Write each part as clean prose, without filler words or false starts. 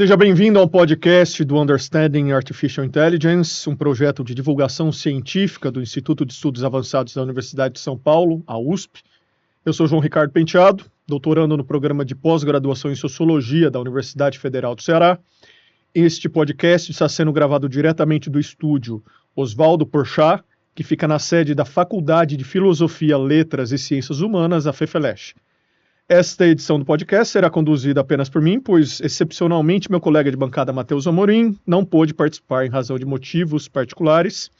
Seja bem-vindo ao podcast do Understanding Artificial Intelligence, um projeto de divulgação científica do Instituto de Estudos Avançados da Universidade de São Paulo, a USP. Eu sou João Ricardo Penteado, doutorando no programa de pós-graduação em Sociologia da Universidade Federal do Ceará. Este podcast está sendo gravado diretamente do estúdio Oswaldo Porchat, que fica na sede da Faculdade de Filosofia, Letras e Ciências Humanas, a FEFELESH. Esta edição do podcast será conduzida apenas por mim, pois, excepcionalmente, meu colega de bancada, Matheus Amorim, não pôde participar em razão de motivos particulares.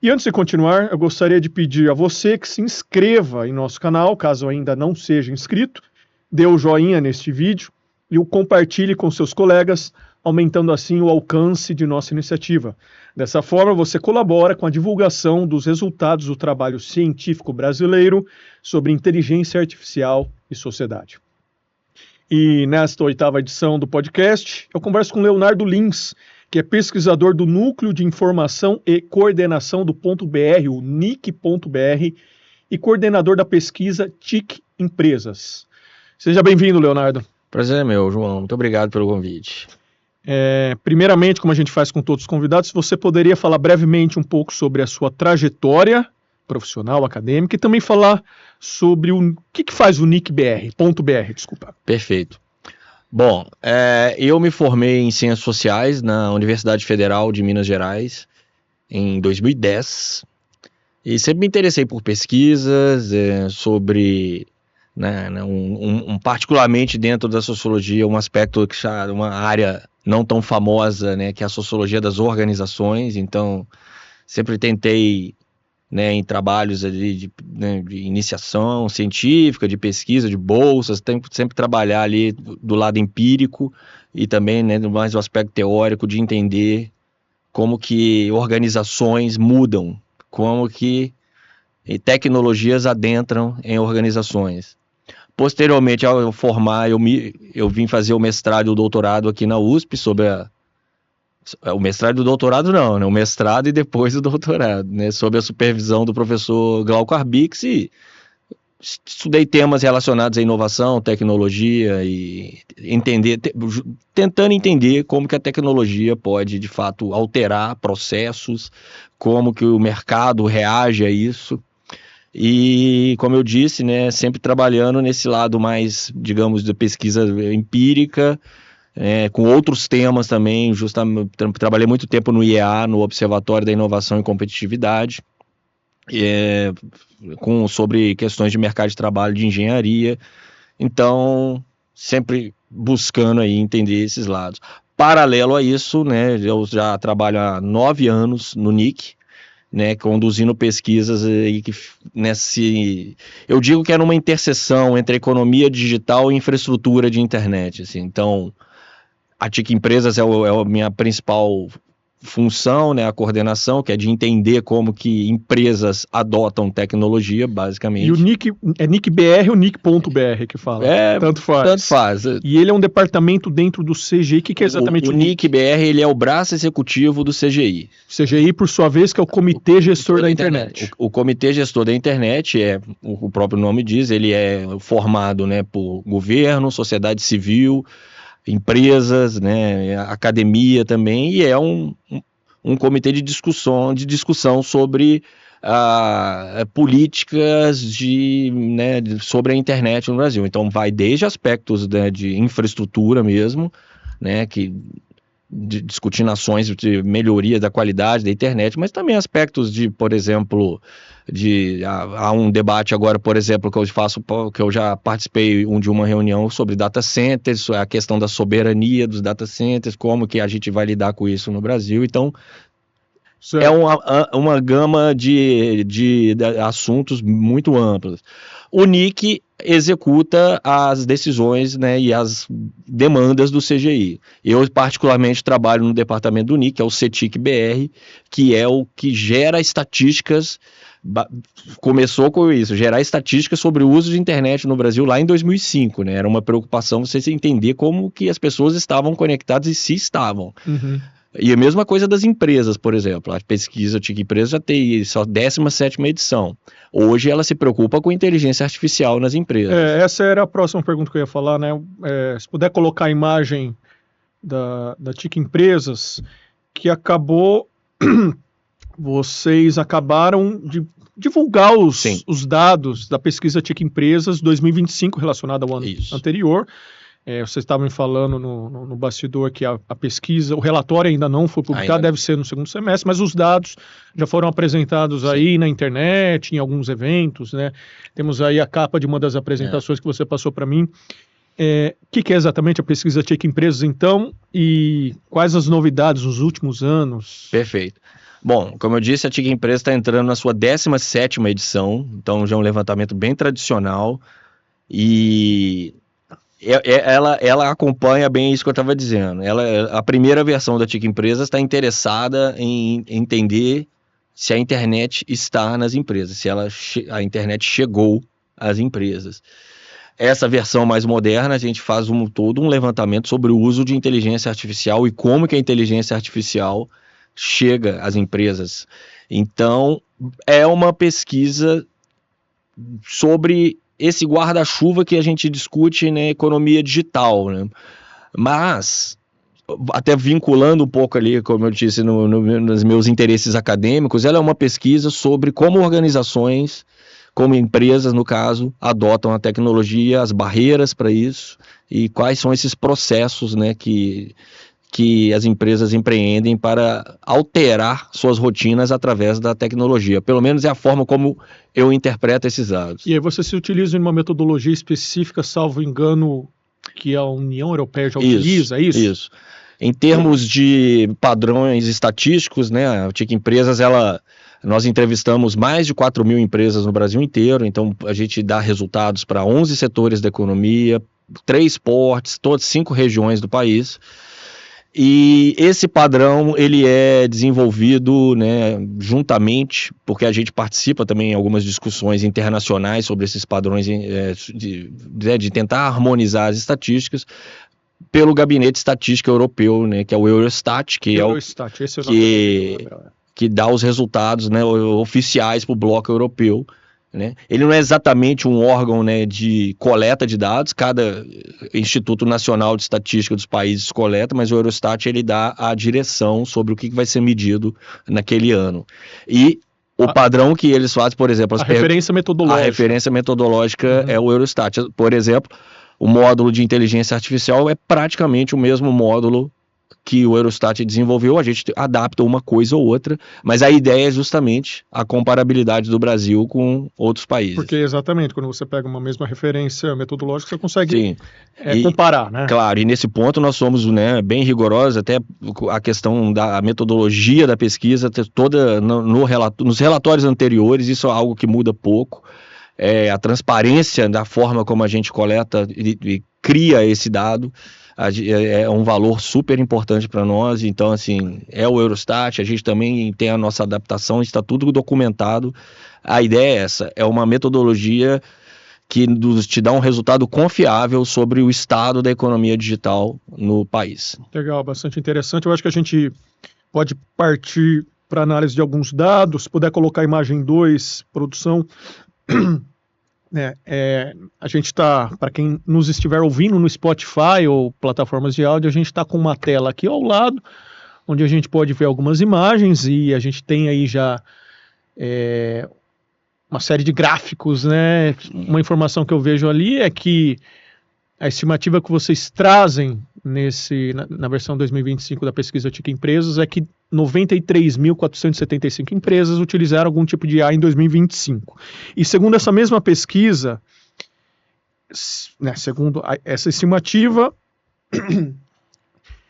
E antes de continuar, eu gostaria de pedir a você que se inscreva em nosso canal, caso ainda não seja inscrito, dê o joinha neste vídeo e o compartilhe com seus colegas, aumentando assim o alcance de nossa iniciativa. Dessa forma, você colabora com a divulgação dos resultados do trabalho científico brasileiro sobre inteligência artificial e sociedade. E nesta 8ª edição do podcast, eu converso com Leonardo Lins, que é pesquisador do Núcleo de Informação e Coordenação do .br, o NIC.br, e coordenador da pesquisa TIC Empresas. Seja bem-vindo, Leonardo. Prazer é meu, João. Muito obrigado pelo convite. Primeiramente, como a gente faz com todos os convidados, você poderia falar brevemente um pouco sobre a sua trajetória profissional, acadêmica, e também falar sobre o que faz o NIC.br, desculpa. Perfeito. Bom, eu me formei em Ciências Sociais na Universidade Federal de Minas Gerais em 2010 e sempre me interessei por pesquisas sobre, particularmente dentro da sociologia, um aspecto, uma área não tão famosa, que é a sociologia das organizações. Então, sempre tentei, em trabalhos ali de iniciação científica, de pesquisa, de bolsas, sempre trabalhar ali do lado empírico e também, mais do aspecto teórico de entender como que organizações mudam, como que tecnologias adentram em organizações. Posteriormente, ao eu formar, eu vim fazer o mestrado e o doutorado aqui na USP sobre o mestrado e o doutorado não, o mestrado e depois o doutorado, sob a supervisão do professor Glauco Arbix, e estudei temas relacionados à inovação, tecnologia e tentando entender como que a tecnologia pode, de fato, alterar processos, como que o mercado reage a isso. E, como eu disse, sempre trabalhando nesse lado mais, digamos, de pesquisa empírica, com outros temas também. Justamente, trabalhei muito tempo no IEA, no Observatório da Inovação e Competitividade, sobre questões de mercado de trabalho, de engenharia. Então, sempre buscando aí entender esses lados. Paralelo a isso, eu já trabalho há 9 anos no NIC, conduzindo pesquisas aí eu digo que é numa interseção entre economia digital e infraestrutura de internet, assim. Então, a TIC Empresas é a minha principal função, a coordenação, que é de entender como que empresas adotam tecnologia, basicamente. E o NIC é NIC.br ou NIC.br que fala? Tanto faz. Tanto faz. E ele é um departamento dentro do CGI. O que é exatamente o NIC.br? Ele é o braço executivo do CGI. CGI, por sua vez, que é o Comitê Gestor da Internet. O Comitê Gestor da Internet, o próprio nome diz, ele é formado por governo, sociedade civil, empresas, academia também, e é um comitê de discussão sobre políticas sobre a internet no Brasil. Então vai desde aspectos de infraestrutura mesmo, discutindo ações de melhoria da qualidade da internet, mas também aspectos de, por exemplo, há um debate agora, por exemplo, que eu já participei de uma reunião sobre data centers, a questão da soberania dos data centers, como que a gente vai lidar com isso no Brasil. Então, certo. É uma gama de assuntos muito amplos. O NIC executa as decisões e as demandas do CGI. Eu, particularmente, trabalho no departamento do NIC, que é o CETIC-BR, que é o que gera estatísticas. Começou com isso, gerar estatísticas sobre o uso de internet no Brasil lá em 2005, Era uma preocupação você entender como que as pessoas estavam conectadas e se estavam. Uhum. E a mesma coisa das empresas, por exemplo. A pesquisa TIC Empresas já tem só 17ª edição. Hoje ela se preocupa com inteligência artificial nas empresas. Essa era a próxima pergunta que eu ia falar, Se puder colocar a imagem da TIC Empresas, que vocês acabaram de divulgar os dados da pesquisa TIC Empresas 2025 relacionada ao ano anterior. Vocês estavam falando no bastidor que a pesquisa, o relatório ainda não foi publicado, deve ser no segundo semestre, mas os dados já foram apresentados aí na internet, em alguns eventos, né? Temos aí a capa de uma das apresentações que você passou para mim. Que é exatamente a pesquisa TIC Empresas, então, e quais as novidades nos últimos anos? Perfeito. Bom, como eu disse, a TIC Empresas está entrando na sua 17ª edição, então já é um levantamento bem tradicional, e ela acompanha bem isso que eu estava dizendo. A primeira versão da TIC Empresas está interessada em entender se a internet está nas empresas, se a internet chegou às empresas. Essa versão mais moderna, a gente faz todo um levantamento sobre o uso de inteligência artificial e como que a inteligência artificial chega às empresas. Então, é uma pesquisa sobre esse guarda-chuva que a gente discute na economia digital, né? Mas, até vinculando um pouco ali, como eu disse, nos meus interesses acadêmicos, ela é uma pesquisa sobre como organizações, como empresas, no caso, adotam a tecnologia, as barreiras para isso e quais são esses processos, né, que as empresas empreendem para alterar suas rotinas através da tecnologia. Pelo menos é a forma como eu interpreto esses dados. E aí você se utiliza de uma metodologia específica, salvo engano, que a União Europeia já utiliza, é isso? Isso. Em termos de padrões estatísticos, né, a TIC Empresas, nós entrevistamos mais de 4.000 empresas no Brasil inteiro, então a gente dá resultados para 11 setores da economia, 3 portes, todas 5 regiões do país. E esse padrão ele é desenvolvido, né, juntamente, porque a gente participa também em algumas discussões internacionais sobre esses padrões de tentar harmonizar as estatísticas pelo Gabinete Estatística Europeu, né, que é o Eurostat, que dá os resultados, né, oficiais para o bloco europeu. Né? Ele não é exatamente um órgão, né, de coleta de dados, cada Instituto Nacional de Estatística dos países coleta, mas o Eurostat ele dá a direção sobre o que vai ser medido naquele ano. E o padrão que eles fazem, por exemplo... A referência metodológica é o Eurostat. Por exemplo, o módulo de inteligência artificial é praticamente o mesmo módulo que o Eurostat desenvolveu, a gente adapta uma coisa ou outra, mas a ideia é justamente a comparabilidade do Brasil com outros países. Porque exatamente, quando você pega uma mesma referência metodológica, você consegue comparar, né? Claro, e nesse ponto nós somos, né, bem rigorosos, até a questão da metodologia da pesquisa, toda nos relatórios anteriores, isso é algo que muda pouco, a transparência da forma como a gente coleta e cria esse dado, é um valor super importante para nós. Então, assim, é o Eurostat, a gente também tem a nossa adaptação, está tudo documentado. A ideia é essa, é uma metodologia que te dá um resultado confiável sobre o estado da economia digital no país. Legal, bastante interessante. Eu acho que a gente pode partir para análise de alguns dados, se puder colocar a imagem 2, produção... a gente está, para quem nos estiver ouvindo no Spotify ou plataformas de áudio, a gente está com uma tela aqui ao lado, onde a gente pode ver algumas imagens e a gente tem aí já uma série de gráficos, né? Uma informação que eu vejo ali é que a estimativa que vocês trazem na versão 2025 da pesquisa TIC Empresas é que 93.475 empresas utilizaram algum tipo de IA em 2025. E segundo essa mesma pesquisa, né, segundo essa estimativa,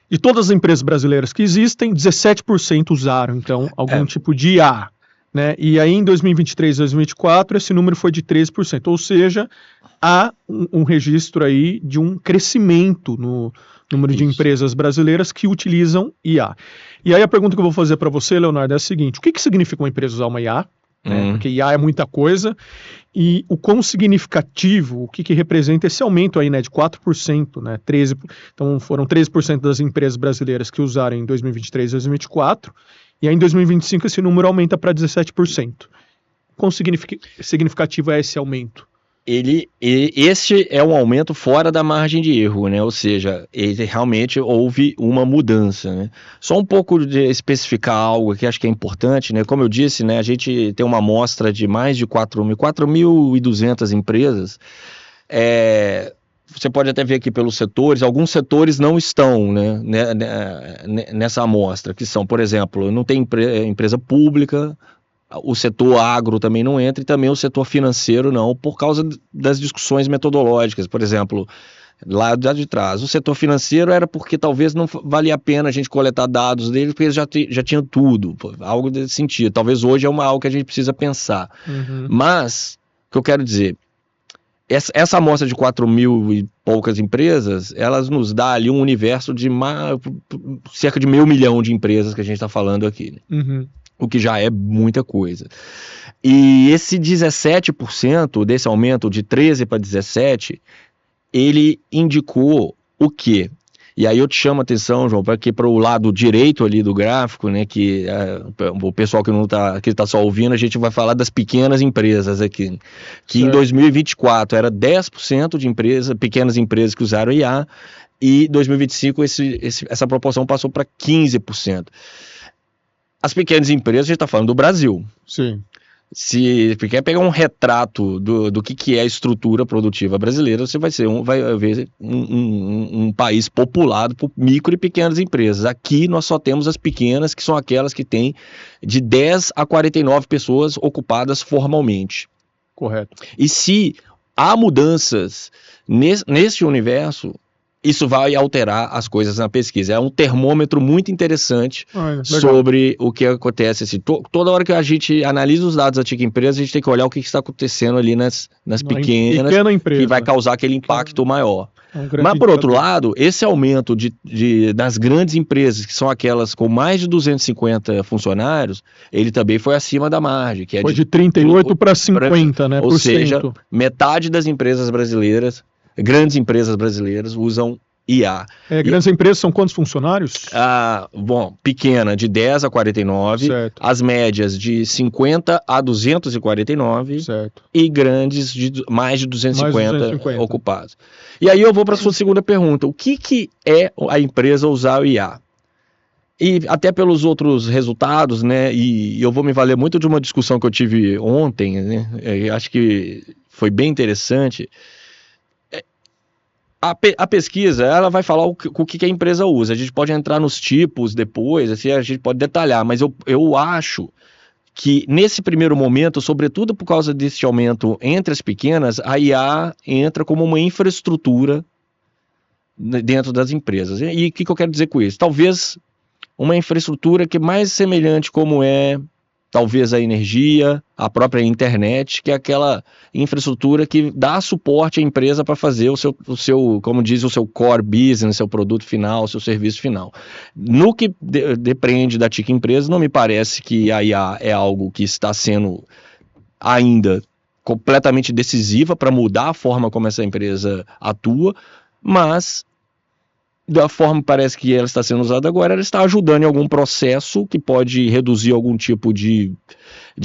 de todas as empresas brasileiras que existem, 17% usaram, então, algum tipo de IA. Né? E aí, em 2023 e 2024, esse número foi de 13%, ou seja, há um registro aí de um crescimento no número de empresas brasileiras que utilizam IA. E aí a pergunta que eu vou fazer para você, Leonardo, é a seguinte: o que significa uma empresa usar uma IA? Porque IA é muita coisa, e o quão significativo, o que representa esse aumento aí, né, de 4%, né, 13%, então foram 13% das empresas brasileiras que usaram em 2023 e 2024, e aí em 2025 esse número aumenta para 17%. Quão significativo é esse aumento? Esse é um aumento fora da margem de erro, né? Ou seja, ele realmente houve uma mudança, né? Só um pouco de especificar algo que acho que é importante, né? Como eu disse, né? A gente tem uma amostra de mais de 4.200 empresas. Você pode até ver aqui pelos setores, alguns setores não estão, né, nessa amostra, que são, por exemplo, não tem empresa pública, o setor agro também não entra e também o setor financeiro não, por causa das discussões metodológicas. Por exemplo, lá de trás, o setor financeiro era porque talvez não valia a pena a gente coletar dados deles, porque eles já tinham tudo, algo desse sentido. Talvez hoje é algo que a gente precisa pensar. Mas, o que eu quero dizer, essa amostra de 4.000 e poucas empresas, elas nos dá ali um universo de cerca de 500 mil de empresas que a gente está falando aqui. O que já é muita coisa. E esse 17% desse aumento de 13 para 17, ele indicou o quê? E aí eu te chamo a atenção, João, para o lado direito ali do gráfico, né, que o pessoal que tá só ouvindo, a gente vai falar das pequenas empresas aqui, que em 2024 era 10% de pequenas empresas que usaram IA, e em 2025 essa proporção passou para 15%. As pequenas empresas, a gente está falando do Brasil. Sim. Se quer pegar um retrato do que é a estrutura produtiva brasileira, você vai ver um país populado por micro e pequenas empresas. Aqui nós só temos as pequenas, que são aquelas que têm de 10 a 49 pessoas ocupadas formalmente. Correto. E se há mudanças nesse universo, isso vai alterar as coisas na pesquisa. É um termômetro muito interessante sobre o que acontece. Toda hora que a gente analisa os dados da TIC Empresa, a gente tem que olhar o que está acontecendo ali nas pequenas, que vai causar aquele impacto maior. Mas, por outro lado, esse aumento das grandes empresas, que são aquelas com mais de 250 funcionários, ele também foi acima da margem. Que foi de 38 para 50, né? Ou seja, metade das empresas brasileiras, grandes empresas brasileiras, usam IA. Grandes empresas são quantos funcionários? Pequena, de 10 a 49, certo. As médias de 50 a 249, certo. E grandes de mais de 250 ocupados. E aí eu vou para a sua segunda pergunta. O que é a empresa usar o IA? E até pelos outros resultados, né? E eu vou me valer muito de uma discussão que eu tive ontem, né? Acho que foi bem interessante. A pesquisa, ela vai falar o que a empresa usa. A gente pode entrar nos tipos depois, assim, a gente pode detalhar, mas eu acho que nesse primeiro momento, sobretudo por causa desse aumento entre as pequenas, a IA entra como uma infraestrutura dentro das empresas. E o que eu quero dizer com isso? Talvez uma infraestrutura que é mais semelhante como talvez a energia, a própria internet, que é aquela infraestrutura que dá suporte à empresa para fazer o seu, como diz, o seu core business, seu produto final, seu serviço final. No que depende da TIC Empresa, não me parece que a IA é algo que está sendo ainda completamente decisiva para mudar a forma como essa empresa atua, mas da forma que parece que ela está sendo usada agora, ela está ajudando em algum processo que pode reduzir algum tipo de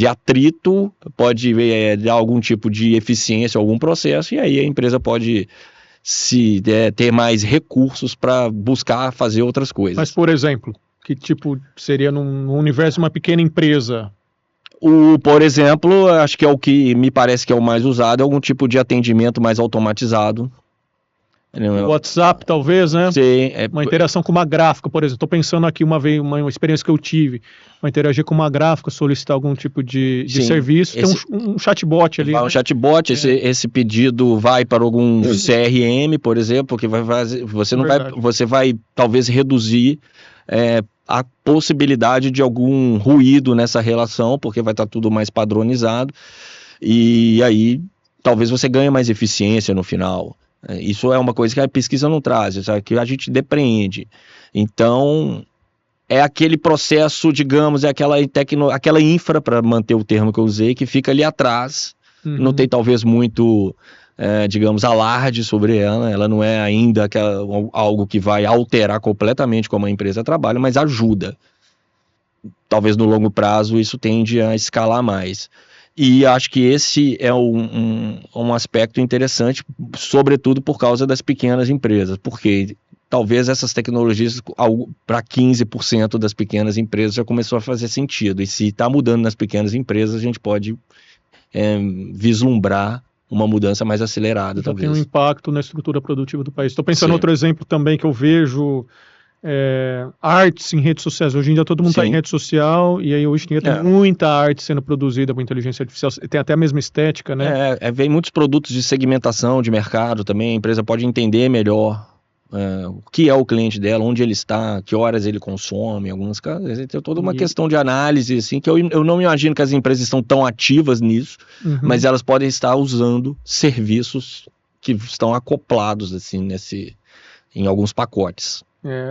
atrito, pode dar algum tipo de eficiência a algum processo, e aí a empresa pode ter mais recursos para buscar fazer outras coisas. Mas, por exemplo, que tipo seria no universo de uma pequena empresa? Por exemplo, acho que é o que me parece que é o mais usado, é algum tipo de atendimento mais automatizado. WhatsApp, talvez, né? Sim. Uma interação com uma gráfica, por exemplo. Estou pensando aqui uma experiência que eu tive. Interagir com uma gráfica, solicitar algum tipo de serviço. Tem um chatbot ali. Um chatbot, esse pedido vai para algum CRM, por exemplo, que vai fazer. Você vai talvez reduzir a possibilidade de algum ruído nessa relação, porque vai estar tudo mais padronizado. E aí, talvez você ganhe mais eficiência no final. Isso é uma coisa que a pesquisa não traz, sabe? Que a gente depreende. Então, é aquele processo, digamos, é aquela infra, para manter o termo que eu usei, que fica ali atrás. Não tem talvez muito, digamos, alarde sobre ela. Ela não é ainda algo que vai alterar completamente como a empresa trabalha, mas ajuda. Talvez no longo prazo isso tende a escalar mais. E acho que esse é um aspecto interessante, sobretudo por causa das pequenas empresas, porque talvez essas tecnologias, para 15% das pequenas empresas, já começou a fazer sentido. E se está mudando nas pequenas empresas, a gente pode vislumbrar uma mudança mais acelerada, Já talvez. tem um impacto na estrutura produtiva do país. Estou pensando em Sim. outro exemplo também que eu vejo, artes em redes sociais. Hoje em dia todo mundo está em Sim. rede social, e aí hoje em dia tem muita arte sendo produzida por inteligência artificial. Tem até a mesma estética, né? Vem muitos produtos de segmentação de mercado também. A empresa pode entender melhor o que é o cliente dela, onde ele está, que horas ele consome, em alguns casos. Tem toda uma questão de análise, assim, que eu não me imagino que as empresas estão tão ativas nisso, mas elas podem estar usando serviços que estão acoplados, assim, em alguns pacotes.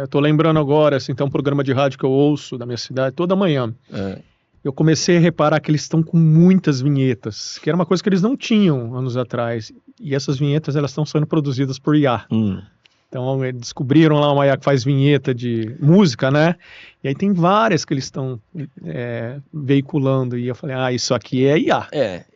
Estou lembrando agora, assim, tem um programa de rádio que eu ouço da minha cidade toda manhã. Eu comecei a reparar que eles estão com muitas vinhetas, que era uma coisa que eles não tinham anos atrás. E essas vinhetas, elas estão sendo produzidas por IA. Então, eles descobriram lá uma IA que faz vinheta de música, né? E aí tem várias que eles estão veiculando. E eu falei, isso aqui é IA.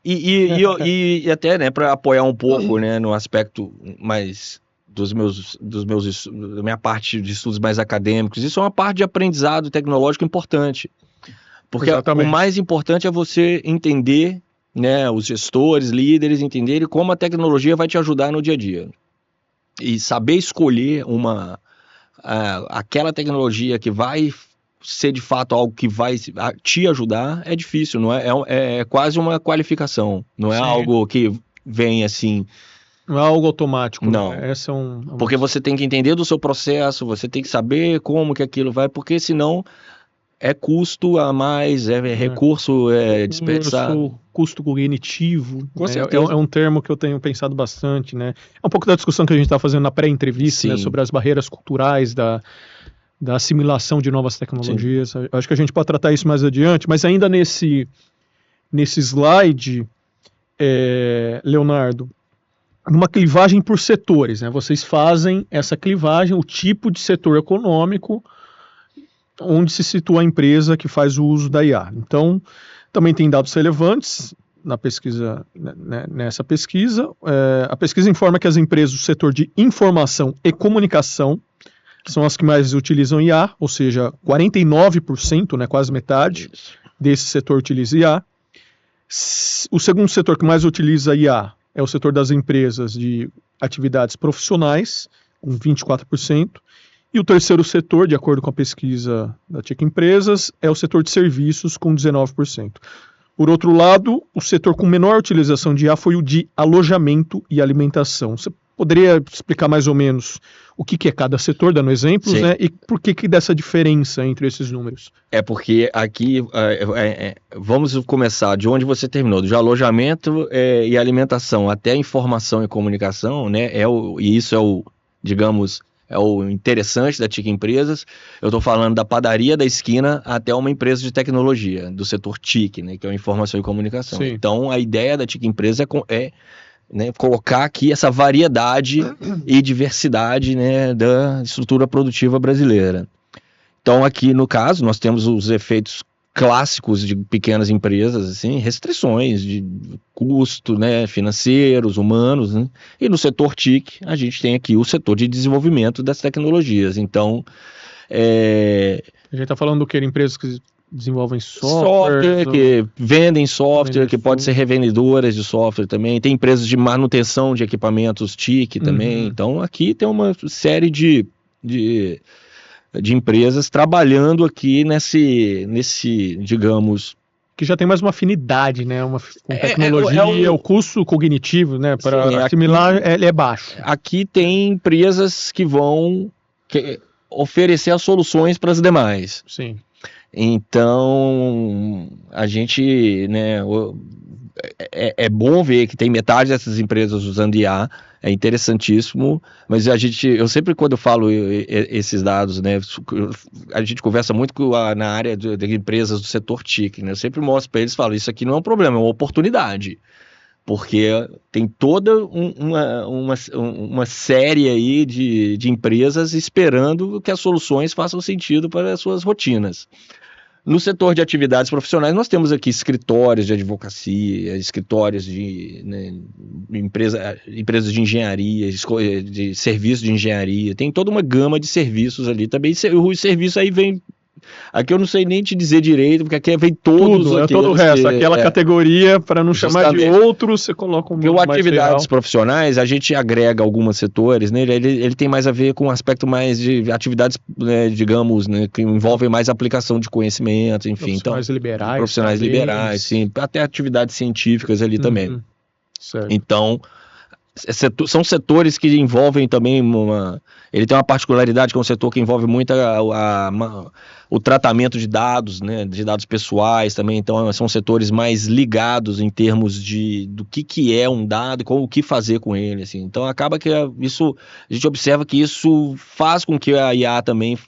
E até, né, para apoiar um pouco, né, no aspecto mais da minha parte de estudos mais acadêmicos, isso é uma parte de aprendizado tecnológico importante. Porque Exatamente. O mais importante é você entender, né, os gestores, líderes, entenderem como a tecnologia vai te ajudar no dia a dia. E saber escolher aquela tecnologia que vai ser de fato algo que vai te ajudar é difícil, não é? É quase uma qualificação, não é algo que vem assim. Não é algo automático. Não. Essa porque você tem que entender do seu processo, você tem que saber como que aquilo vai, porque senão é custo a mais, recurso desperdiçado. Custo cognitivo. Com certeza. É um termo que eu tenho pensado bastante, né? É um pouco da discussão que a gente está fazendo na pré-entrevista, né, sobre as barreiras culturais da assimilação de novas tecnologias. Sim. Acho que a gente pode tratar isso mais adiante, mas ainda nesse slide, Leonardo, numa clivagem por setores, né? Vocês fazem essa clivagem, o tipo de setor econômico onde se situa a empresa que faz o uso da IA. Então, também tem dados relevantes na pesquisa, nessa pesquisa. A pesquisa informa que as empresas do setor de informação e comunicação são as que mais utilizam IA, ou seja, 49%, né, quase metade desse setor utiliza IA. O segundo setor que mais utiliza IA é o setor das empresas de atividades profissionais, com 24%. E o terceiro setor, de acordo com a pesquisa da TIC Empresas, é o setor de serviços, com 19%. Por outro lado, o setor com menor utilização de IA foi o de alojamento e alimentação. Você poderia explicar mais ou menos o que é cada setor, dando exemplos, né? E por que dessa diferença entre esses números? Porque aqui, vamos começar de onde você terminou, de alojamento e alimentação até informação e comunicação, né? E isso é o, digamos, é o interessante da TIC Empresas. Eu estou falando da padaria da esquina até uma empresa de tecnologia, do setor TIC, né? Que é o informação e comunicação. Sim. Então, a ideia da TIC Empresas né, colocar aqui essa variedade e diversidade, né, da estrutura produtiva brasileira. Então, aqui no caso, nós temos os efeitos clássicos de pequenas empresas, assim, restrições de custo, né, financeiros, humanos, né? E no setor TIC, a gente tem aqui o setor de desenvolvimento das tecnologias. Então, a gente está falando do que? Empresas que desenvolvem software, que vendem software, que pode ser revendedoras de software também. Tem empresas de manutenção de equipamentos TIC também. Então, aqui tem uma série de empresas trabalhando aqui nesse, digamos... Que já tem mais uma afinidade, né? Com tecnologia, o custo cognitivo, né? Para assimilar, ele é baixo. Aqui tem empresas que vão oferecer as soluções para as demais. Sim. Então, a gente, né, é bom ver que tem metade dessas empresas usando IA, é interessantíssimo, mas eu sempre quando eu falo esses dados, né, a gente conversa muito na área de empresas do setor TIC, né, eu sempre mostro para eles e falo, isso aqui não é um problema, é uma oportunidade, porque tem toda uma série aí de empresas esperando que as soluções façam sentido para as suas rotinas. No setor de atividades profissionais, nós temos aqui escritórios de advocacia, escritórios de, né, empresas de engenharia, de serviços de engenharia, tem toda uma gama de serviços ali também. O serviço aí vem... Aqui eu não sei nem te dizer direito, porque aqui vem todos Tudo, todo o resto. Aquela categoria, para não chamar de outros, você coloca um porque o atividades profissionais, a gente agrega alguns setores, né? Ele tem mais a ver com um aspecto mais de atividades, né, digamos, né, que envolvem mais aplicação de conhecimento, enfim. Profissionais liberais. Profissionais liberais, sim. Até atividades científicas ali também. Certo. Então, são setores que envolvem também ele tem uma particularidade que é um setor que envolve muito o tratamento de dados, né, de dados pessoais também. Então são setores mais ligados em termos do que é um dado e o que fazer com ele, assim. Então acaba que a gente observa que isso faz com que a IA também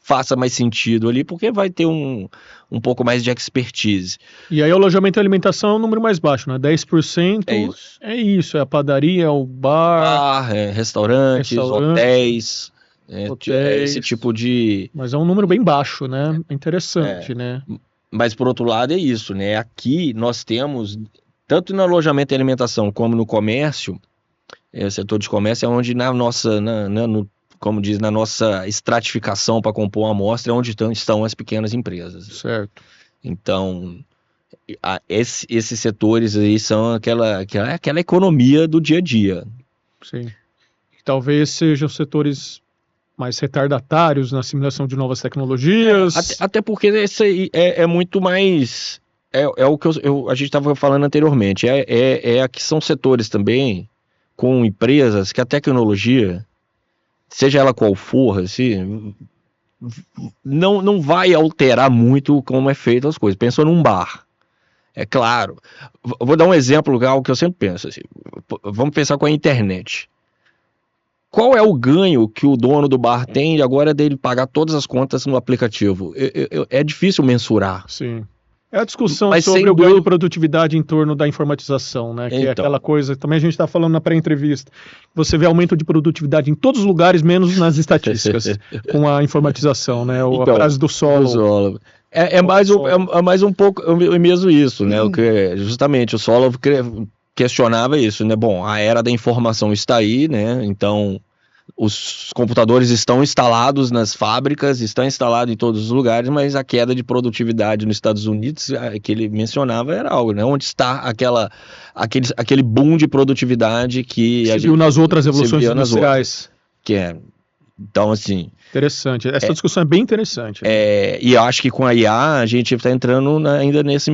faça mais sentido ali, porque vai ter um pouco mais de expertise. E aí o alojamento e alimentação é um número mais baixo, né? 10% é isso, é a padaria, é o bar... restaurantes, hotéis, esse tipo de... Mas é um número bem baixo, né? Interessante, né? Mas por outro lado é isso, né? Aqui nós temos, tanto no alojamento e alimentação como no comércio, o setor de comércio é onde como diz, na nossa estratificação para compor uma amostra, é onde estão as pequenas empresas. Certo. Então, esses setores aí são aquela economia do dia a dia. Sim. Talvez sejam setores mais retardatários na assimilação de novas tecnologias. Até porque esse aí é muito mais... É o que a gente estava falando anteriormente. Que são setores também com empresas que a tecnologia... seja ela qual for, assim, não vai alterar muito como é feito as coisas. Pensa num bar. É claro. Vou dar um exemplo, algo que eu sempre penso. Assim, vamos pensar com a internet. Qual é o ganho que o dono do bar tem agora dele pagar todas as contas no aplicativo? É difícil mensurar. Sim. É a discussão sobre o ganho de produtividade em torno da informatização, né? Que é aquela coisa, também a gente está falando na pré-entrevista, você vê aumento de produtividade em todos os lugares, menos nas estatísticas, com a informatização, né? A frase do Solov. É mais um pouco mesmo isso, né? O que, justamente, o Solov questionava isso, né? Bom, a era da informação está aí, né? Então... os computadores estão instalados nas fábricas, estão instalados em todos os lugares, mas a queda de produtividade nos Estados Unidos, que ele mencionava, era algo, né? Onde está aquele boom de produtividade que se viu nas outras revoluções industriais. Então, assim... Interessante. Essa discussão é bem interessante. E eu acho que com a IA a gente está entrando ainda nessa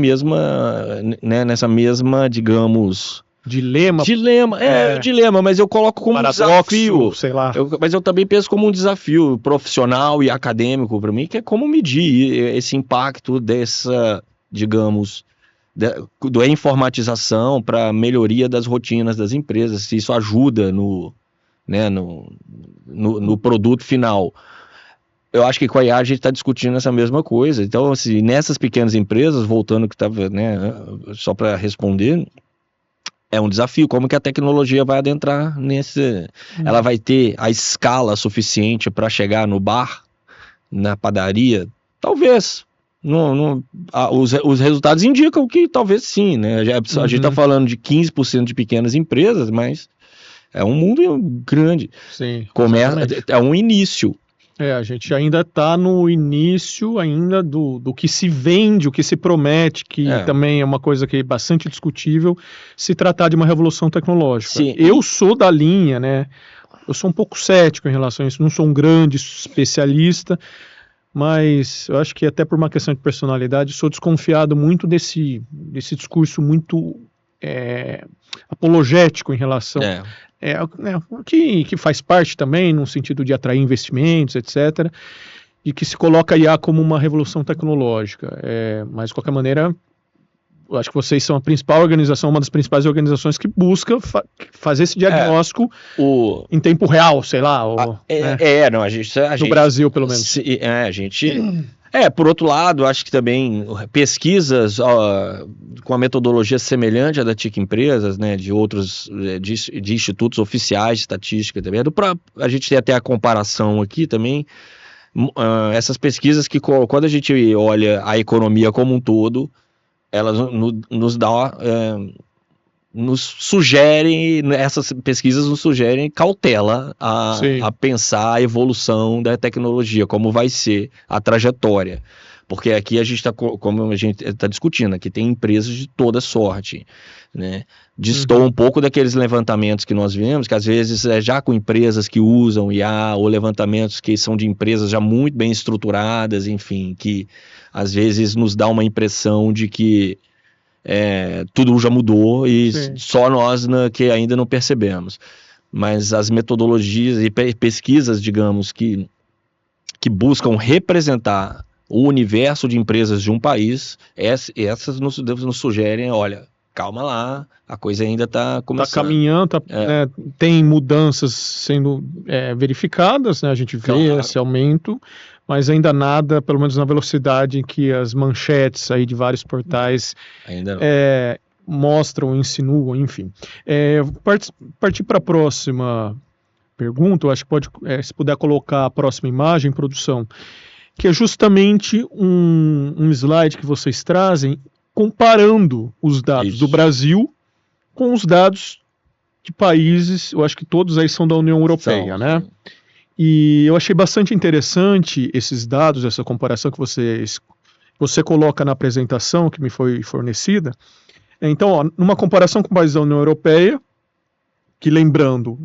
mesma, digamos... Dilema, mas eu coloco como paradoxo, um desafio, sei lá. Mas eu também penso como um desafio profissional e acadêmico para mim, que é como medir esse impacto dessa, digamos, da informatização para a melhoria das rotinas das empresas, se isso ajuda no produto final. Eu acho que com a IA a gente está discutindo essa mesma coisa. Então, assim, nessas pequenas empresas, voltando que estava, né, só para responder... é um desafio, como que a tecnologia vai adentrar nesse... Ela vai ter a escala suficiente para chegar no bar, na padaria? Talvez. Os resultados indicam que talvez sim, né? A gente está falando de 15% de pequenas empresas, mas é um mundo grande. Sim. É um início. A gente ainda está no início ainda do que se vende, o que se promete, que também é uma coisa que é bastante discutível, se tratar de uma revolução tecnológica. Sim. Eu sou da linha, né? Eu sou um pouco cético em relação a isso, não sou um grande especialista, mas eu acho que até por uma questão de personalidade, sou desconfiado muito desse discurso muito apologético em relação... que faz parte também no sentido de atrair investimentos, etc., e que se coloca a IA como uma revolução tecnológica. Mas, de qualquer maneira, eu acho que vocês são a principal organização, uma das principais organizações que busca fazer esse diagnóstico em tempo real, sei lá. No Brasil, pelo menos. Por outro lado, acho que também pesquisas com a metodologia semelhante à da TIC Empresas, né, de outros, de institutos oficiais de estatística também. A gente tem até a comparação aqui também, essas pesquisas que quando a gente olha a economia como um todo, elas nos sugerem, essas pesquisas nos sugerem cautela a pensar a evolução da tecnologia, como vai ser a trajetória. Porque aqui a gente está, como a gente está discutindo, aqui tem empresas de toda sorte, né? Distou um pouco daqueles levantamentos que nós vemos, que às vezes é já com empresas que usam IA, ou levantamentos que são de empresas já muito bem estruturadas, enfim, que às vezes nos dá uma impressão de que tudo já mudou e só nós que ainda não percebemos. Mas as metodologias e pesquisas, digamos, que buscam representar o universo de empresas de um país, essas nos sugerem, olha, calma lá, a coisa ainda está começando. Está caminhando, tem mudanças sendo verificadas, né? A gente vê esse aumento, mas ainda nada, pelo menos na velocidade em que as manchetes aí de vários portais ainda mostram, insinuam, enfim. Partir para a próxima pergunta, eu acho que pode, se puder colocar a próxima imagem, produção, que é justamente um slide que vocês trazem comparando os dados do Brasil com os dados de países, eu acho que todos aí são da União Europeia, né? E eu achei bastante interessante esses dados, essa comparação que você coloca na apresentação que me foi fornecida. Então, ó, numa comparação com países da União Europeia, que lembrando,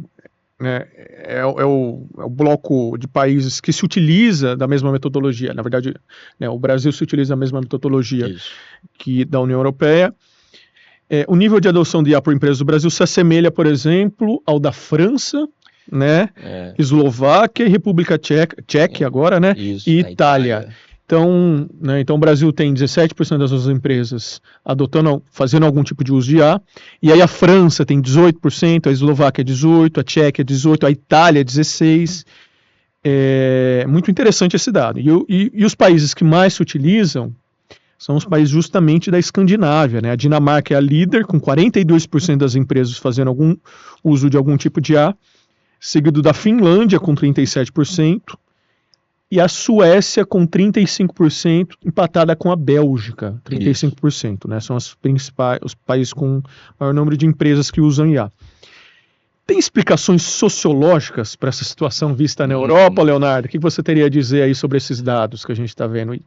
né, é o bloco de países que se utiliza da mesma metodologia. Na verdade, né, o Brasil se utiliza da mesma metodologia que da União Europeia. O nível de adoção de IA por empresas do Brasil se assemelha, por exemplo, ao da França, né, Eslováquia e República Tcheca agora, né, e Itália. Então, né, então o Brasil tem 17% das suas empresas fazendo algum tipo de uso de IA, e aí a França tem 18%, a Eslováquia 18%, a Tchequia 18%, a Itália 16%. É muito interessante esse dado. E os países que mais se utilizam são os países justamente da Escandinávia, né? A Dinamarca é a líder, com 42% das empresas fazendo algum uso de algum tipo de IA, seguido da Finlândia com 37%, e a Suécia com 35%, empatada com a Bélgica, 35%, né? São os países com maior número de empresas que usam IA. Tem explicações sociológicas para essa situação vista na Europa, Leonardo? O que você teria a dizer aí sobre esses dados que a gente está vendo aí?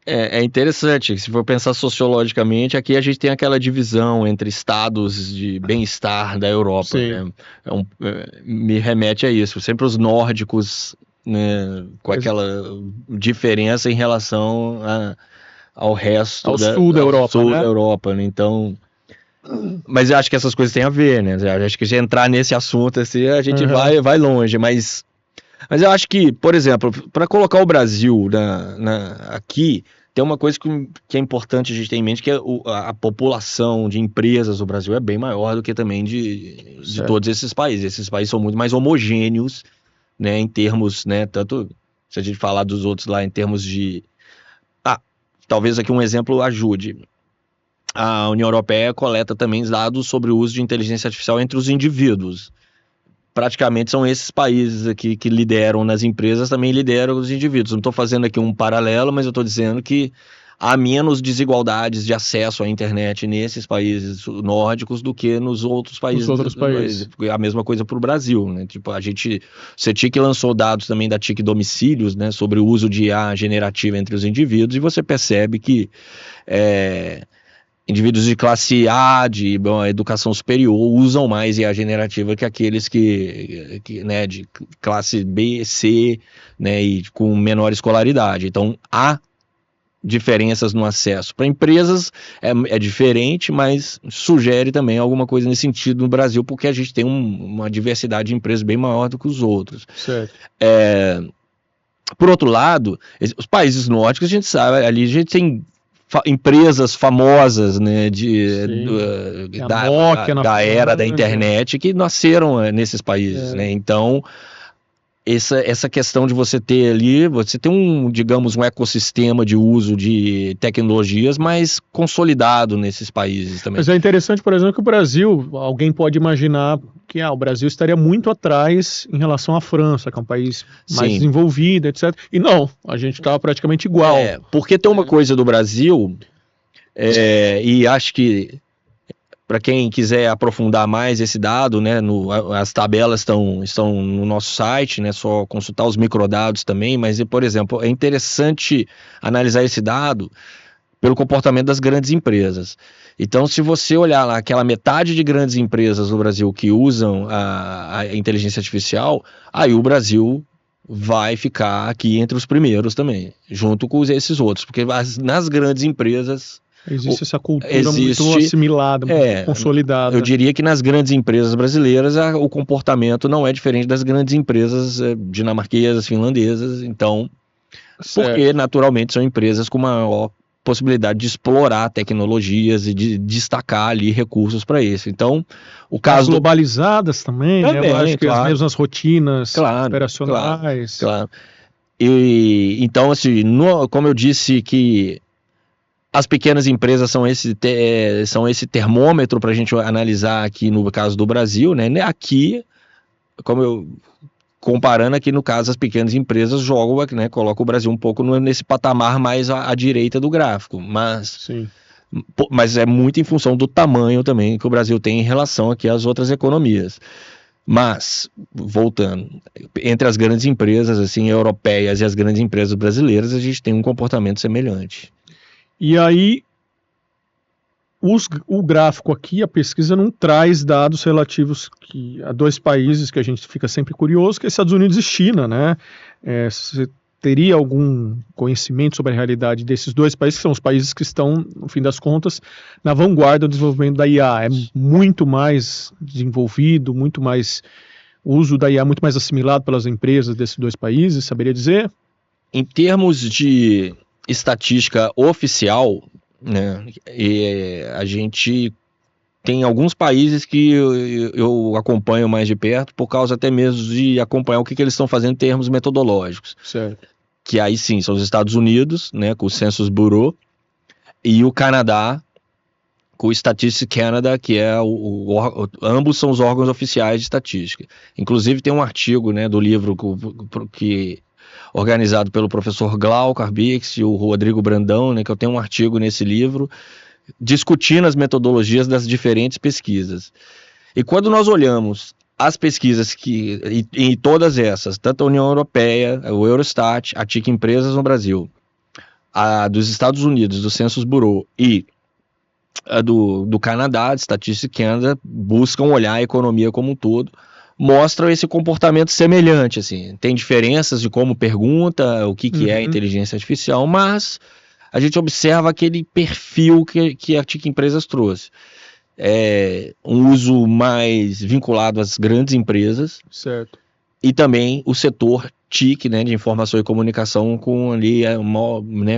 É interessante, se for pensar sociologicamente, aqui a gente tem aquela divisão entre estados de bem-estar da Europa, né? Me remete a isso, sempre os nórdicos, né, com aquela diferença em relação ao resto ao sul da Europa, né? Então, mas eu acho que essas coisas têm a ver, né? Eu acho que se entrar nesse assunto assim, a gente vai longe, mas eu acho que, por exemplo, para colocar o Brasil aqui, tem uma coisa que é importante a gente ter em mente, que é a população de empresas do Brasil é bem maior do que também de todos esses países. Esses países são muito mais homogêneos, né, em termos, né, tanto se a gente falar dos outros lá em termos de... talvez aqui um exemplo ajude. A União Europeia coleta também dados sobre o uso de inteligência artificial entre os indivíduos. Praticamente são esses países aqui que lideram nas empresas, também lideram os indivíduos. Não estou fazendo aqui um paralelo, mas eu estou dizendo que há menos desigualdades de acesso à internet nesses países nórdicos do que nos outros países. A mesma coisa para o Brasil, né? Tipo, a CETIC lançou dados também da TIC Domicílios, né, sobre o uso de IA generativa entre os indivíduos, e você percebe que indivíduos de classe A, de educação superior, usam mais IA generativa que aqueles que né, de classe B, C, né, e com menor escolaridade. Então, há diferenças no acesso. Para empresas é diferente, mas sugere também alguma coisa nesse sentido no Brasil, porque a gente tem uma diversidade de empresas bem maior do que os outros. Certo. Por outro lado, os países nórdicos, a gente sabe, ali a gente tem empresas famosas, né, da era da internet, que nasceram nesses países, né? Então, essa questão de você ter ali, você tem digamos, um ecossistema de uso de tecnologias mais consolidado nesses países também. Mas é interessante, por exemplo, que o Brasil, alguém pode imaginar que o Brasil estaria muito atrás em relação à França, que é um país mais desenvolvido, etc. E não, a gente está praticamente igual. Porque tem uma coisa do Brasil, e acho que para quem quiser aprofundar mais esse dado, né, as tabelas estão no nosso site, né, só consultar os microdados também, mas, por exemplo, é interessante analisar esse dado pelo comportamento das grandes empresas. Então, se você olhar lá aquela metade de grandes empresas no Brasil que usam a inteligência artificial, aí o Brasil vai ficar aqui entre os primeiros também, junto com esses outros, porque nas grandes empresas existe essa cultura muito assimilada, muito consolidada. Eu diria que nas grandes empresas brasileiras o comportamento não é diferente das grandes empresas dinamarquesas, finlandesas, então, porque naturalmente são empresas com maior possibilidade de explorar tecnologias e de destacar ali recursos para isso. Então, o caso globalizadas também, né? Eu acho que as mesmas rotinas operacionais. Claro. E então, assim, como eu disse que as pequenas empresas são esse termômetro para a gente analisar aqui no caso do Brasil, né? Aqui, comparando aqui no caso as pequenas empresas jogam, né, coloca o Brasil um pouco nesse patamar mais à direita do gráfico, mas é muito em função do tamanho também que o Brasil tem em relação aqui às outras economias. Mas, voltando, entre as grandes empresas assim, europeias e as grandes empresas brasileiras, a gente tem um comportamento semelhante. E aí, o gráfico aqui, a pesquisa não traz dados relativos a dois países que a gente fica sempre curioso, que é Estados Unidos e China, né? Você teria algum conhecimento sobre a realidade desses dois países, que são os países que estão, no fim das contas, na vanguarda do desenvolvimento da IA? É muito mais desenvolvido, o uso da IA muito mais assimilado pelas empresas desses dois países, saberia dizer? Em termos de estatística oficial, né, a gente tem alguns países que eu acompanho mais de perto, por causa até mesmo de acompanhar o que eles estão fazendo em termos metodológicos. Certo. Que aí sim, são os Estados Unidos, né, com o Census Bureau, e o Canadá, com o Statistics Canada, que é ambos são os órgãos oficiais de estatística. Inclusive tem um artigo, né, do livro que organizado pelo professor Glauco Arbix e o Rodrigo Brandão, né, que eu tenho um artigo nesse livro, discutindo as metodologias das diferentes pesquisas. E quando nós olhamos as pesquisas em todas essas, tanto a União Europeia, o Eurostat, a TIC Empresas no Brasil, a dos Estados Unidos, do Census Bureau, e a do Canadá, de Statistics Canada, buscam olhar a economia como um todo, mostram esse comportamento semelhante, assim. Tem diferenças de como pergunta, o que é a inteligência artificial, mas a gente observa aquele perfil que a TIC Empresas trouxe. Um uso mais vinculado às grandes empresas. Certo. E também o setor TIC, né, de informação e comunicação, com ali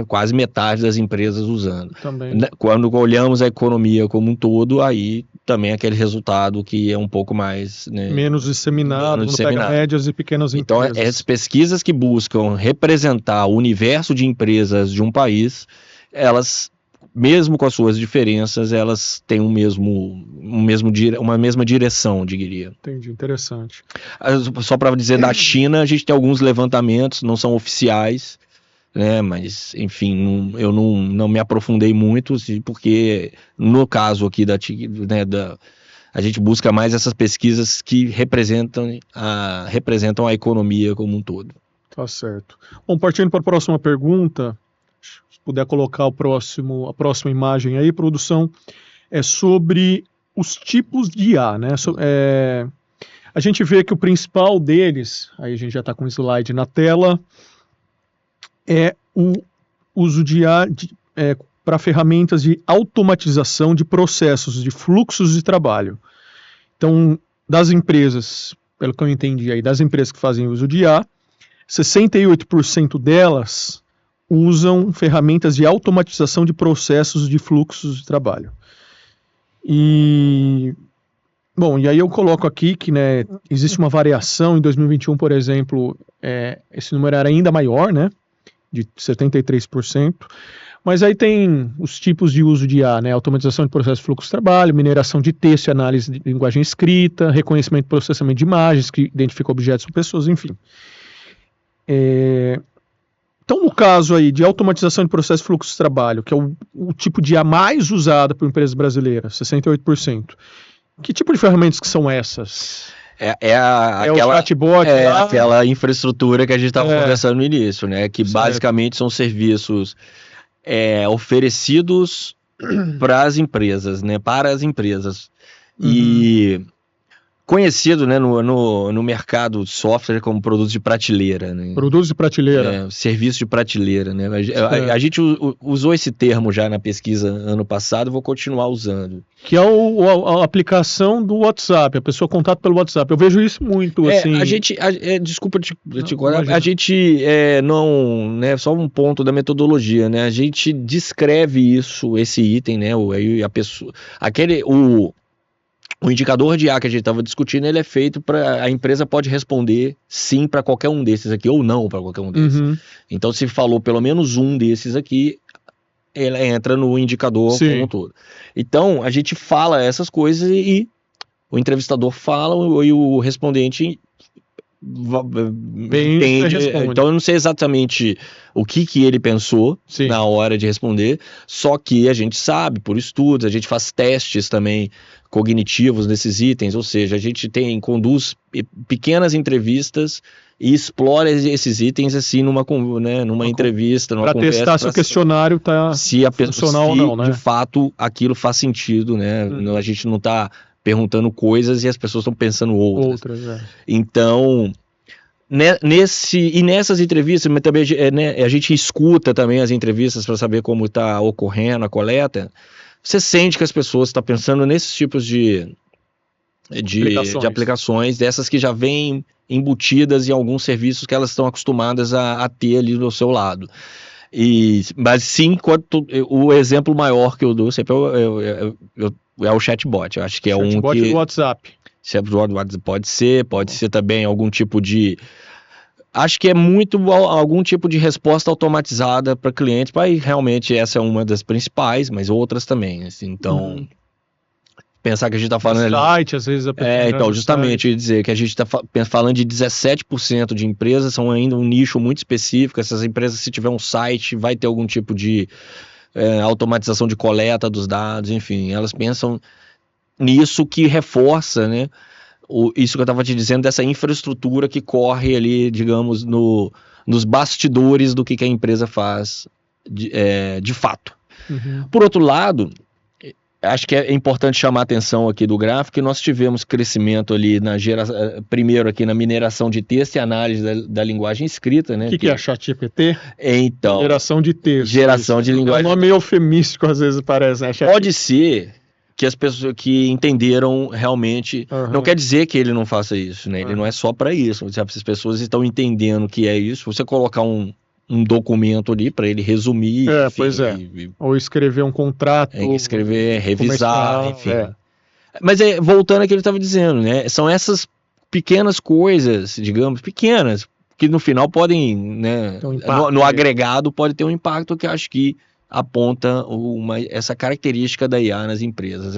quase metade das empresas usando. Também. Quando olhamos a economia como um todo, aí também aquele resultado que é um pouco mais... Né, menos disseminado, quando pega médias e pequenas empresas. Então, as pesquisas que buscam representar o universo de empresas de um país, elas, mesmo com as suas diferenças, elas têm uma mesma direção, diria. Entendi, interessante. Só para dizer, da China, a gente tem alguns levantamentos, não são oficiais, né, mas, enfim, eu não me aprofundei muito, porque no caso aqui a gente busca mais essas pesquisas que representam a economia como um todo. Tá certo. Bom, partindo para a próxima pergunta, se puder colocar a próxima imagem aí, produção, é sobre os tipos de IA, né? A gente vê que o principal deles, aí a gente já está com o slide na tela, é o uso de IA para ferramentas de automatização de processos, de fluxos de trabalho. Então, das empresas, pelo que eu entendi aí, das empresas que fazem uso de IA, 68% delas usam ferramentas de automatização de processos de fluxos de trabalho. E aí eu coloco aqui que, né, existe uma variação. Em 2021, por exemplo, esse número era ainda maior, né, de 73%, Mas aí tem os tipos de uso de IA, né? Automatização de processo de fluxo de trabalho, mineração de texto e análise de linguagem escrita, reconhecimento e processamento de imagens que identificam objetos ou pessoas, enfim. Então, no caso aí de automatização de processo de fluxo de trabalho, que é o tipo de IA mais usado por empresas brasileiras, 68%, que tipo de ferramentas que são essas? Aquela, o chatbot, aquela infraestrutura que a gente estava conversando no início, né? Que basicamente são serviços oferecidos para as empresas, né? Para as empresas. E conhecido, né, no mercado de software como produtos de prateleira, né? Produtos de prateleira. Serviço de prateleira, né? A gente usou esse termo já na pesquisa ano passado, vou continuar usando. Que é a aplicação do WhatsApp, a pessoa contato pelo WhatsApp. Eu vejo isso muito, assim... Desculpa te cortar, a gente não... Né, só um ponto da metodologia, né? A gente descreve esse item, né? A pessoa... O indicador de IA que a gente estava discutindo, ele é feito para... A empresa pode responder sim para qualquer um desses aqui, ou não para qualquer um desses. Então, se falou pelo menos um desses aqui, ela entra no indicador como um todo. Então, a gente fala essas coisas e o entrevistador fala e o respondente entende. Então, eu não sei exatamente o que ele pensou na hora de responder, só que a gente sabe, por estudos, a gente faz testes também cognitivos desses itens, ou seja, a gente conduz pequenas entrevistas e explora esses itens assim numa entrevista, numa conversa. Para testar se o questionário está funcional ou não, né? De fato aquilo faz sentido, né? A gente não está perguntando coisas e as pessoas estão pensando outras. Então, nessas entrevistas, mas também a gente escuta também as entrevistas para saber como está ocorrendo a coleta. Você sente que as pessoas estão pensando nesses tipos de aplicações, dessas que já vêm embutidas em alguns serviços que elas estão acostumadas a ter ali do seu lado. Mas sim, o exemplo maior que eu dou sempre é o chatbot. Eu acho que é um chatbot do WhatsApp. Pode ser também algum tipo de... Acho que é muito algum tipo de resposta automatizada para clientes, e realmente essa é uma das principais, mas outras também, assim, então... Pensar que a gente está falando... Site, às vezes... então, justamente, eu ia dizer que a gente está falando de 17% de empresas, são ainda um nicho muito específico. Essas empresas, se tiver um site, vai ter algum tipo de automatização de coleta dos dados, enfim, elas pensam nisso, que reforça, né, isso que eu estava te dizendo, dessa infraestrutura que corre ali, digamos, nos bastidores do que a empresa faz de fato. Por outro lado... Acho que é importante chamar a atenção aqui do gráfico que nós tivemos crescimento ali primeiro aqui na mineração de texto e análise da linguagem escrita, né? O que é a ChatGPT? Então, geração de texto. Geração de linguagem. É um nome meio eufemístico, às vezes parece, né? Pode ser que as pessoas que entenderam realmente... Não quer dizer que ele não faça isso, né? Ele não é só para isso. Se as pessoas estão entendendo que é isso, você colocar um documento ali para ele resumir. Enfim, pois é. Ou escrever um contrato. Escrever, revisar, enfim. Mas voltando ao que ele estava dizendo, né? São essas pequenas coisas, digamos, pequenas, que no final podem, né? No agregado pode ter um impacto que acho que aponta essa característica da IA nas empresas,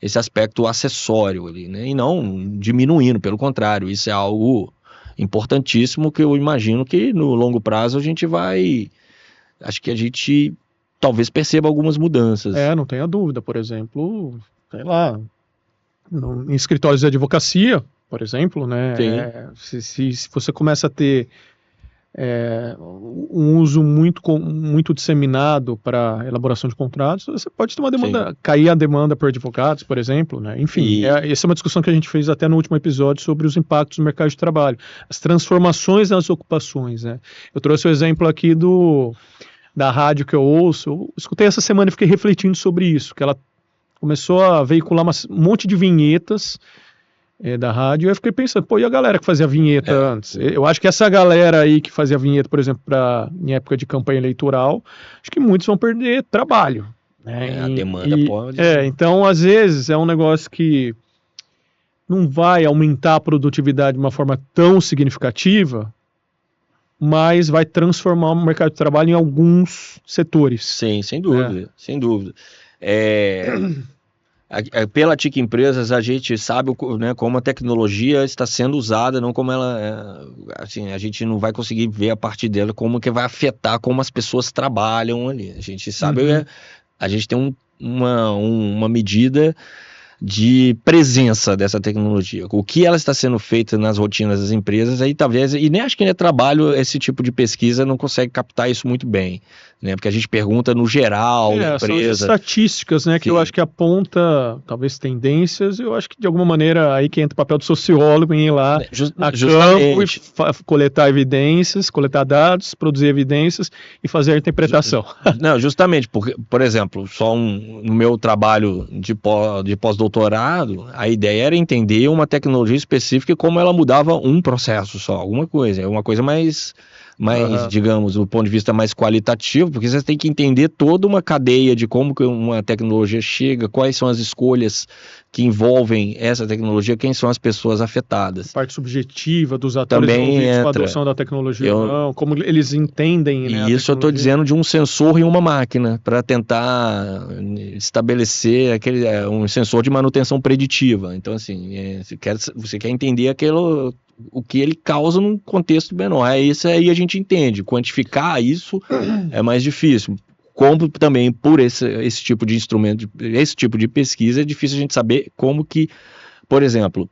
esse aspecto acessório ali, né? E não diminuindo, pelo contrário, isso é algo importantíssimo que eu imagino que no longo prazo acho que a gente talvez perceba algumas mudanças. Não tenha dúvida, por exemplo, sei lá, em escritórios de advocacia, por exemplo, né? Se você começa a ter um uso muito disseminado para elaboração de contratos, você pode ter uma demanda, cair a demanda por advogados, por exemplo, né? Enfim, essa é uma discussão que a gente fez até no último episódio sobre os impactos no mercado de trabalho, as transformações nas ocupações, né? Eu trouxe o exemplo aqui da rádio que eu ouço, eu escutei essa semana e fiquei refletindo sobre isso, que ela começou a veicular um monte de vinhetas da rádio, e eu fiquei pensando, e a galera que fazia vinheta antes? Eu acho que essa galera aí que fazia vinheta, por exemplo, em época de campanha eleitoral, acho que muitos vão perder trabalho. Né? A demanda pode... Então, às vezes, é um negócio que não vai aumentar a produtividade de uma forma tão significativa, mas vai transformar o mercado de trabalho em alguns setores. Sim, sem dúvida, sem dúvida. Pela TIC Empresas, a gente sabe, né, como a tecnologia está sendo usada, não como ela, assim, a gente não vai conseguir ver a partir dela como que vai afetar como as pessoas trabalham ali. A gente sabe, a gente tem uma medida de presença dessa tecnologia. O que ela está sendo feita nas rotinas das empresas, aí talvez, e nem acho que é trabalho, esse tipo de pesquisa não consegue captar isso muito bem, né? Porque a gente pergunta no geral da São as empresa. estatísticas, né, que eu acho que aponta, talvez, tendências, eu acho que de alguma maneira aí que entra o papel do sociólogo em ir lá a campo e coletar evidências, coletar dados, produzir evidências e fazer a interpretação. Não, justamente, porque, por exemplo, no meu trabalho de pós-doutorado, a ideia era entender uma tecnologia específica e como ela mudava um processo só, alguma coisa, é uma coisa mais digamos, do ponto de vista mais qualitativo, porque você tem que entender toda uma cadeia de como que uma tecnologia chega, quais são as escolhas que envolvem essa tecnologia, quem são as pessoas afetadas. A parte subjetiva dos atores envolvidos com a adoção da tecnologia, não, como eles entendem, né, e isso eu estou dizendo de um sensor em uma máquina, para tentar estabelecer um sensor de manutenção preditiva. Então, assim, você quer entender o que ele causa num contexto menor. Isso aí a gente entende. Quantificar isso é mais difícil. Como também por esse tipo de instrumento, esse tipo de pesquisa, é difícil a gente saber como que, por exemplo,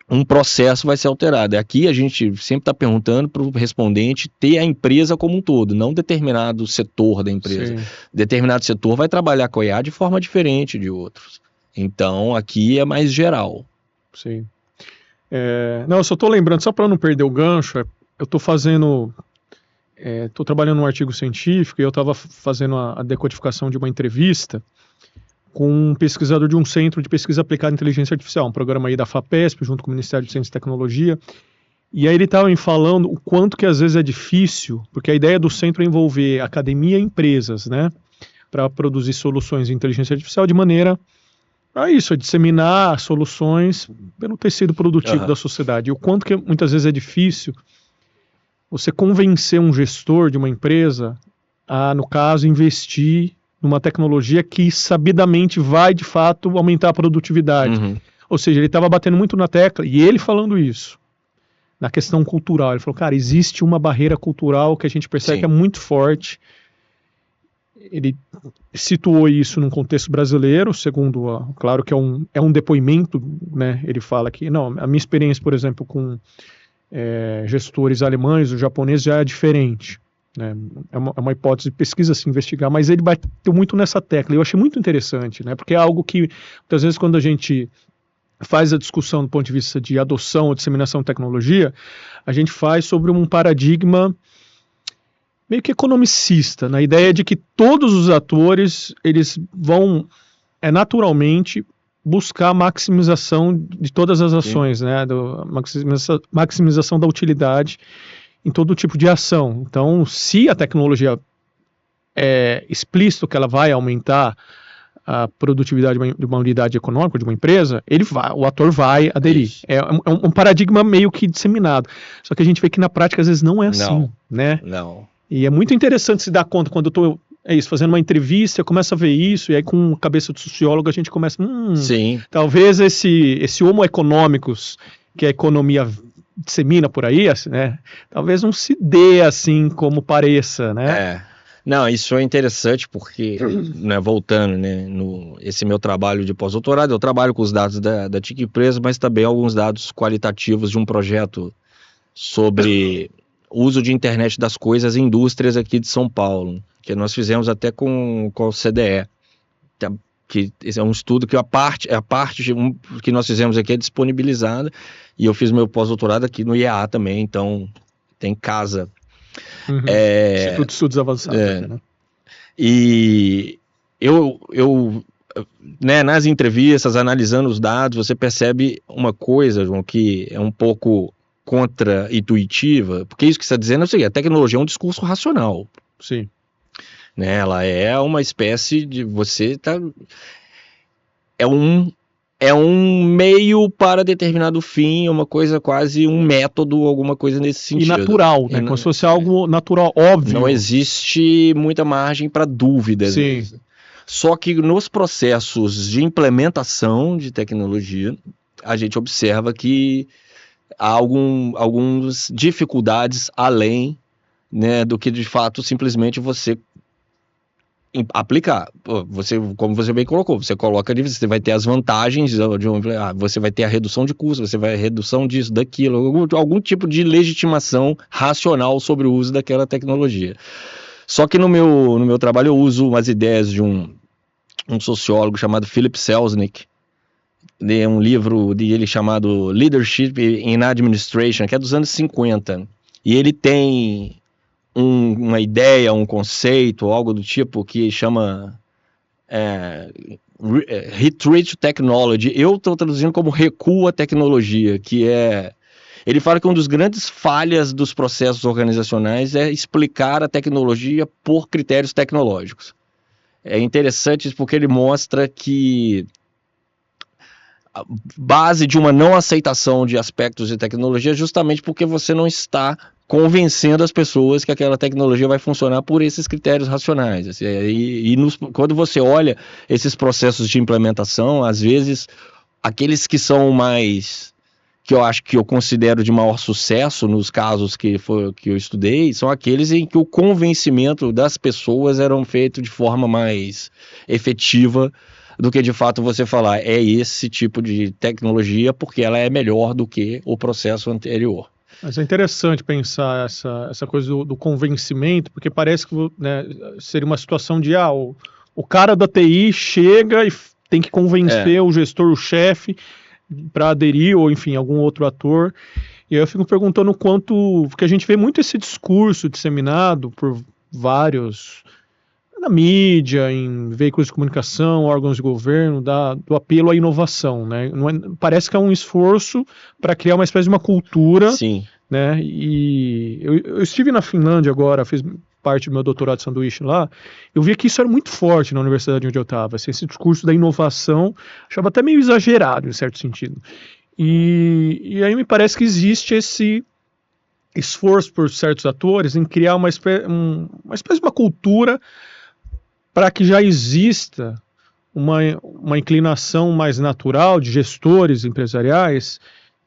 um processo vai ser alterado. Aqui a gente sempre está perguntando para o respondente ter a empresa como um todo, não determinado setor da empresa. Sim. Determinado setor vai trabalhar com a IA de forma diferente de outros. Então, aqui é mais geral. Sim. Não, eu só estou lembrando, só para não perder o gancho, eu estou trabalhando num artigo científico e eu estava fazendo a decodificação de uma entrevista com um pesquisador de um centro de pesquisa aplicada em inteligência artificial, um programa aí da FAPESP, junto com o Ministério de Ciência e Tecnologia, e aí ele estava me falando o quanto que às vezes é difícil, porque a ideia do centro é envolver academia e empresas, né, para produzir soluções de inteligência artificial de maneira a disseminar soluções pelo tecido produtivo da sociedade. E o quanto que muitas vezes é difícil você convencer um gestor de uma empresa a, no caso, investir numa tecnologia que sabidamente vai, de fato, aumentar a produtividade. Ou seja, ele estava batendo muito na tecla, e ele falando isso, na questão cultural. Ele falou, cara, existe uma barreira cultural que a gente percebe que é muito forte. Ele situou isso num contexto brasileiro, segundo, claro que é um depoimento, né? Ele fala que, não, a minha experiência, por exemplo, com gestores alemães ou japoneses já é diferente, né? É uma hipótese de pesquisa se investigar, mas ele bateu muito nessa tecla, e eu achei muito interessante, né? Porque é algo que, muitas vezes, quando a gente faz a discussão do ponto de vista de adoção ou disseminação de tecnologia, a gente faz sobre um paradigma meio que economicista, na ideia de que todos os atores, eles vão naturalmente buscar a maximização de todas as ações, né, maximização da utilidade em todo tipo de ação. Então, se a tecnologia é explícito que ela vai aumentar a produtividade de uma unidade econômica, de uma empresa, o ator vai aderir. É um paradigma meio que disseminado. Só que a gente vê que na prática às vezes não é assim, né? Não. E é muito interessante se dar conta quando eu estou fazendo uma entrevista, eu começo a ver isso, e aí com a cabeça de sociólogo a gente começa, Sim. Talvez esse homo economicus que a economia dissemina por aí, né, talvez não se dê assim como pareça, né? Não, isso é interessante porque, né, voltando, né, esse meu trabalho de pós-doutorado, eu trabalho com os dados da TIC Empresas, mas também alguns dados qualitativos de um projeto sobre uso de internet das coisas em indústrias aqui de São Paulo, que nós fizemos até com o CDE, que é um estudo que a parte que nós fizemos aqui é disponibilizada, e eu fiz meu pós-doutorado aqui no IEA também, então tem casa. Instituto de Estudos Avançados. Né? E né, nas entrevistas, analisando os dados, você percebe uma coisa, João, que é um pouco contra-intuitiva, porque isso que você está dizendo é o seguinte: a tecnologia é um discurso racional. Sim. Né, ela é uma espécie de... é um meio para determinado fim, uma coisa quase um método, alguma coisa nesse sentido. E natural, né? Como se fosse algo natural, óbvio. Não existe muita margem para dúvidas. Sim. Só que nos processos de implementação de tecnologia, a gente observa que há algumas dificuldades além, né, do que de fato simplesmente você aplicar. Como você bem colocou, você coloca ali, você vai ter as vantagens, você vai ter a redução de custos, você vai ter a redução disso, daquilo, algum tipo de legitimação racional sobre o uso daquela tecnologia. Só que no meu trabalho eu uso umas ideias de um sociólogo chamado Philip Selznick, de um livro dele chamado Leadership in Administration, que é dos anos 50. E ele tem uma ideia, um conceito, algo do tipo que chama Retreat Technology. Eu estou traduzindo como recuo à tecnologia, que é... Ele fala que uma das grandes falhas dos processos organizacionais é explicar a tecnologia por critérios tecnológicos. É interessante isso porque ele mostra que a base de uma não aceitação de aspectos de tecnologia é justamente porque você não está convencendo as pessoas que aquela tecnologia vai funcionar por esses critérios racionais. Assim, quando você olha esses processos de implementação, às vezes, aqueles que são mais... que eu acho que eu considero de maior sucesso nos casos que eu estudei, são aqueles em que o convencimento das pessoas eram feito de forma mais efetiva do que de fato você falar, é esse tipo de tecnologia porque ela é melhor do que o processo anterior. Mas é interessante pensar essa coisa do convencimento, porque parece que, né, seria uma situação de o cara da TI chega e tem que convencer o gestor, o chefe, para aderir, ou enfim, algum outro ator. E aí eu fico perguntando porque a gente vê muito esse discurso disseminado por vários, na mídia, em veículos de comunicação, órgãos de governo, do apelo à inovação, né? Parece que é um esforço para criar uma espécie de uma cultura. Sim. Né? E eu estive na Finlândia agora, fiz parte do meu doutorado de sanduíche lá, eu via que isso era muito forte na universidade onde eu estava, assim, esse discurso da inovação, achava até meio exagerado, em certo sentido. E aí me parece que existe esse esforço por certos atores em criar uma espécie de uma cultura para que já exista uma inclinação mais natural de gestores empresariais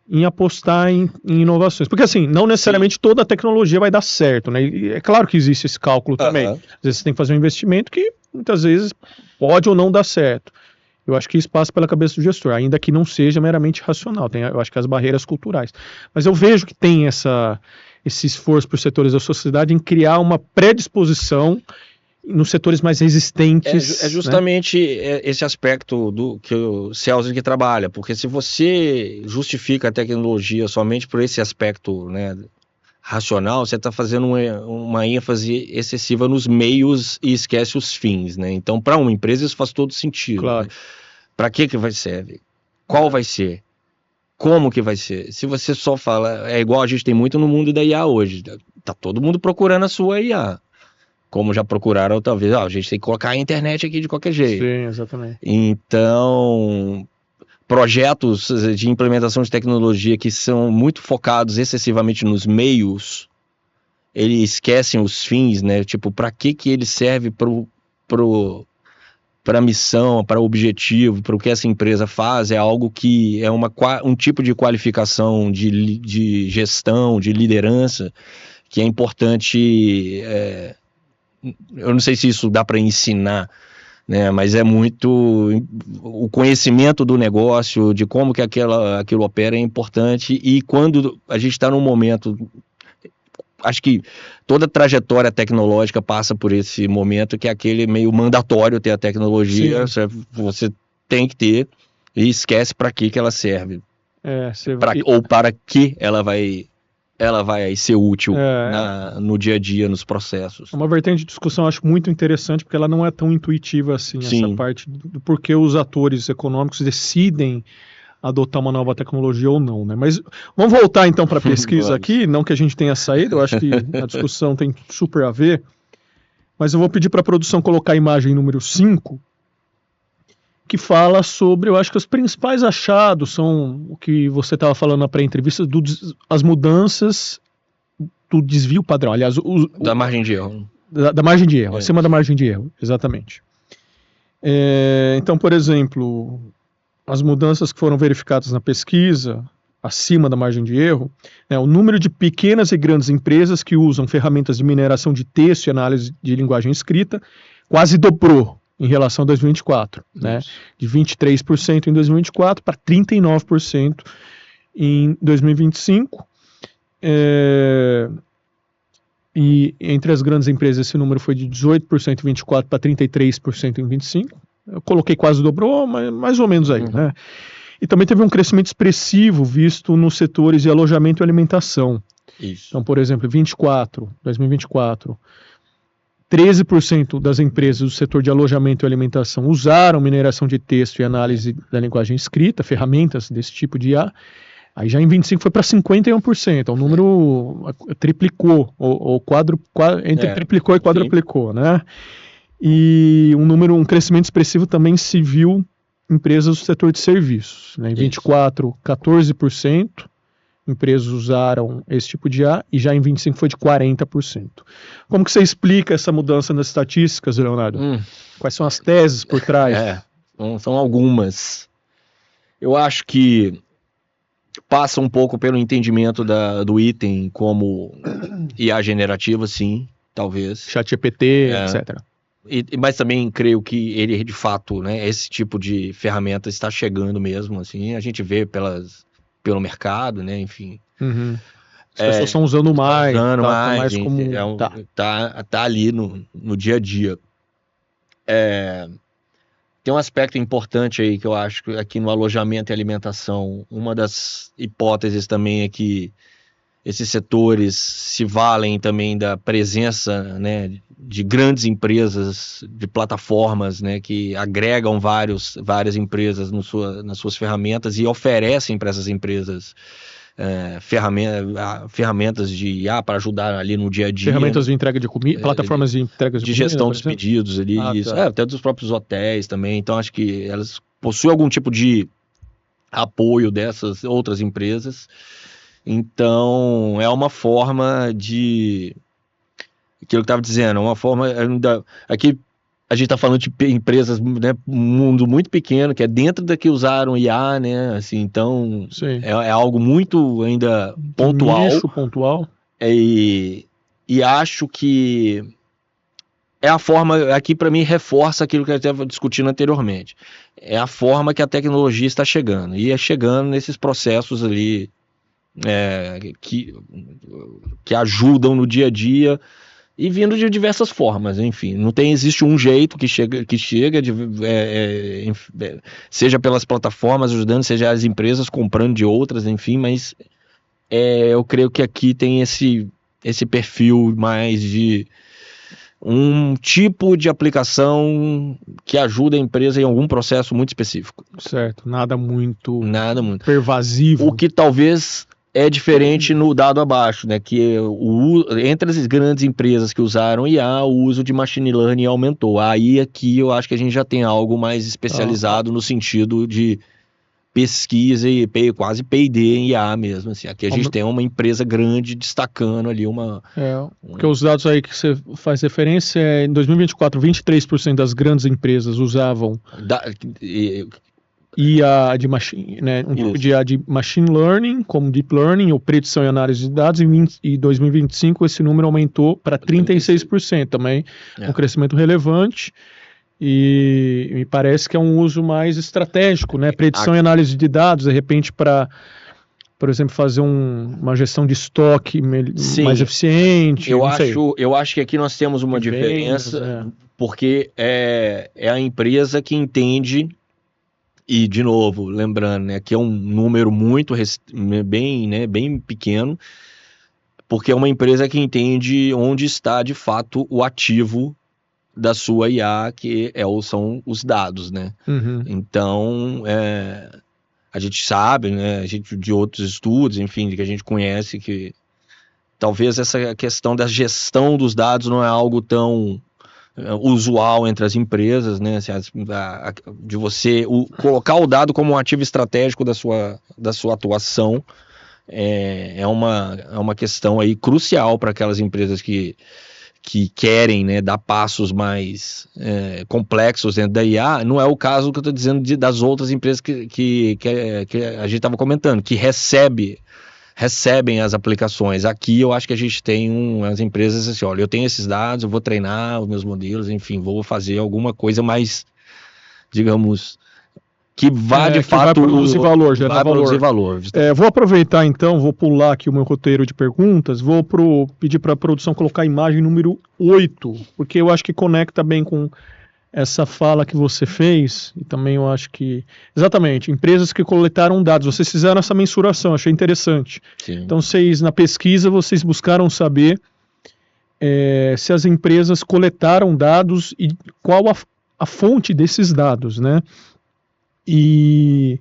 em apostar em inovações. Porque, assim, não necessariamente toda a tecnologia vai dar certo, né? E é claro que existe esse cálculo também. Às vezes você tem que fazer um investimento que, muitas vezes, pode ou não dar certo. Eu acho que isso passa pela cabeça do gestor, ainda que não seja meramente racional. Eu acho que as barreiras culturais. Mas eu vejo que tem esse esforço por setores da sociedade em criar uma predisposição nos setores mais resistentes. É justamente, né, esse aspecto que o Selznick trabalha, porque se você justifica a tecnologia somente por esse aspecto, né, racional, você está fazendo uma ênfase excessiva nos meios e esquece os fins, né? Então, para uma empresa isso faz todo sentido. Claro. Né? Para que vai servir? Qual vai ser? Como que vai ser? Se você só fala, é igual a gente tem muito no mundo da IA hoje, tá todo mundo procurando a sua IA. Como já procuraram, talvez, a gente tem que colocar a internet aqui de qualquer jeito. Sim, exatamente. Então, projetos de implementação de tecnologia que são muito focados excessivamente nos meios, eles esquecem os fins, né? Tipo, para que ele serve para a missão, para o objetivo, para o que essa empresa faz, é algo que é um tipo de qualificação de gestão, de liderança, que é importante... eu não sei se isso dá para ensinar, né, mas é muito o conhecimento do negócio, de como que aquilo opera é importante, e quando a gente está num momento, acho que toda trajetória tecnológica passa por esse momento, que é aquele meio mandatório ter a tecnologia, você tem que ter, e esquece para que ela serve, ou para que ela vai ser útil no dia a dia, nos processos. É uma vertente de discussão, acho muito interessante, porque ela não é tão intuitiva assim, Sim. Essa parte do porquê os atores econômicos decidem adotar uma nova tecnologia ou não, né? Mas vamos voltar então para a pesquisa aqui, não que a gente tenha saído, eu acho que a discussão tem super a ver, mas eu vou pedir para a produção colocar a imagem número 5, que fala sobre, eu acho que os principais achados são o que você estava falando na pré-entrevista, as mudanças do desvio padrão, aliás, da margem de erro. Da margem de erro, acima da margem de erro, exatamente. Então, por exemplo, as mudanças que foram verificadas na pesquisa, acima da margem de erro, o número de pequenas e grandes empresas que usam ferramentas de mineração de texto e análise de linguagem escrita quase dobrou em relação a 2024, né? De 23% em 2024 para 39% em 2025. E entre as grandes empresas esse número foi de 18% em 24 para 33% em 25. Eu coloquei quase dobrou, mas mais ou menos aí, né? E também teve um crescimento expressivo visto nos setores de alojamento e alimentação. Isso. Então, por exemplo, 2024, 13% das empresas do setor de alojamento e alimentação usaram mineração de texto e análise da linguagem escrita, ferramentas desse tipo de IA. Aí já em 25 foi para 51%, o número triplicou, ou triplicou e quadruplicou, né? E um crescimento expressivo também se viu em empresas do setor de serviços, né? Em 24, 14% empresas usaram esse tipo de IA, e já em 25 foi de 40%. Como que você explica essa mudança nas estatísticas, Leonardo? Quais são as teses por trás? São algumas. Eu acho que passa um pouco pelo entendimento do item como IA generativa, sim, talvez. ChatGPT, etc. Mas também creio que ele, de fato, né, esse tipo de ferramenta está chegando mesmo, assim, a gente vê pelo mercado, né, enfim. As pessoas estão usando mais. Mais gente, comum. Tá ali no dia a dia. Tem um aspecto importante aí que eu acho que aqui no alojamento e alimentação, uma das hipóteses também é que esses setores se valem também da presença, né, de grandes empresas, de plataformas, né, que agregam várias empresas nas suas ferramentas e oferecem para essas empresas ferramentas de IA para ajudar ali no dia a dia. Ferramentas de entrega de comida, plataformas de entrega de comida, gestão dos pedidos ali, até dos próprios hotéis também. Então acho que elas possuem algum tipo de apoio dessas outras empresas. Então é uma forma de, aquilo que eu estava dizendo, uma forma aqui a gente está falando de empresas, né, um mundo muito pequeno, que é dentro da que usaram IA, né, assim, então é algo muito ainda pontual. Nicho, pontual. E acho que é a forma, aqui para mim reforça aquilo que eu estava discutindo anteriormente, é a forma que a tecnologia está chegando, e é chegando nesses processos ali que ajudam no dia a dia, e vindo de diversas formas, enfim, existe um jeito que chega seja pelas plataformas ajudando, seja as empresas comprando de outras, enfim, mas eu creio que aqui tem esse perfil mais de um tipo de aplicação que ajuda a empresa em algum processo muito específico. Certo, nada muito pervasivo. O que talvez é diferente no dado abaixo, né? Que entre as grandes empresas que usaram IA, o uso de machine learning aumentou. Aí aqui eu acho que a gente já tem algo mais especializado no sentido de pesquisa e quase P&D em IA mesmo. Assim. Aqui a gente tem uma empresa grande destacando ali porque os dados aí que você faz referência em 2024, 23% das grandes empresas usavam IA de machine, né, tipo de IA de machine learning, como deep learning, ou predição e análise de dados, e 2025 esse número aumentou para 36% também, um crescimento relevante, e me parece que é um uso mais estratégico, né, predição e análise de dados, de repente para, por exemplo, fazer uma gestão de estoque mais eficiente. Eu acho que aqui nós temos uma diferença, porque é a empresa que entende. E, de novo, lembrando, né, que é um número muito bem pequeno, porque é uma empresa que entende onde está, de fato, o ativo da sua IA, que são os dados, né? Então, a gente sabe, né, de outros estudos, enfim, que a gente conhece, que talvez essa questão da gestão dos dados não é algo tão usual entre as empresas, né? De você colocar o dado como um ativo estratégico da sua atuação é uma questão aí crucial para aquelas empresas que querem, né, dar passos mais complexos dentro da IA. Não é o caso que eu estou dizendo das outras empresas que a gente estava comentando, que recebem as aplicações. Aqui eu acho que a gente tem as empresas assim, olha, eu tenho esses dados, eu vou treinar os meus modelos, enfim, vou fazer alguma coisa mais, digamos, que vá de fato... vai produzir valor, gerar valor. Vou aproveitar então, vou pular aqui o meu roteiro de perguntas, vou pedir para a produção colocar a imagem número 8, porque eu acho que conecta bem com essa fala que você fez, e também eu acho que... Exatamente, empresas que coletaram dados, vocês fizeram essa mensuração, achei interessante. Sim. Então, na pesquisa, vocês buscaram saber se as empresas coletaram dados e qual a fonte desses dados, né? E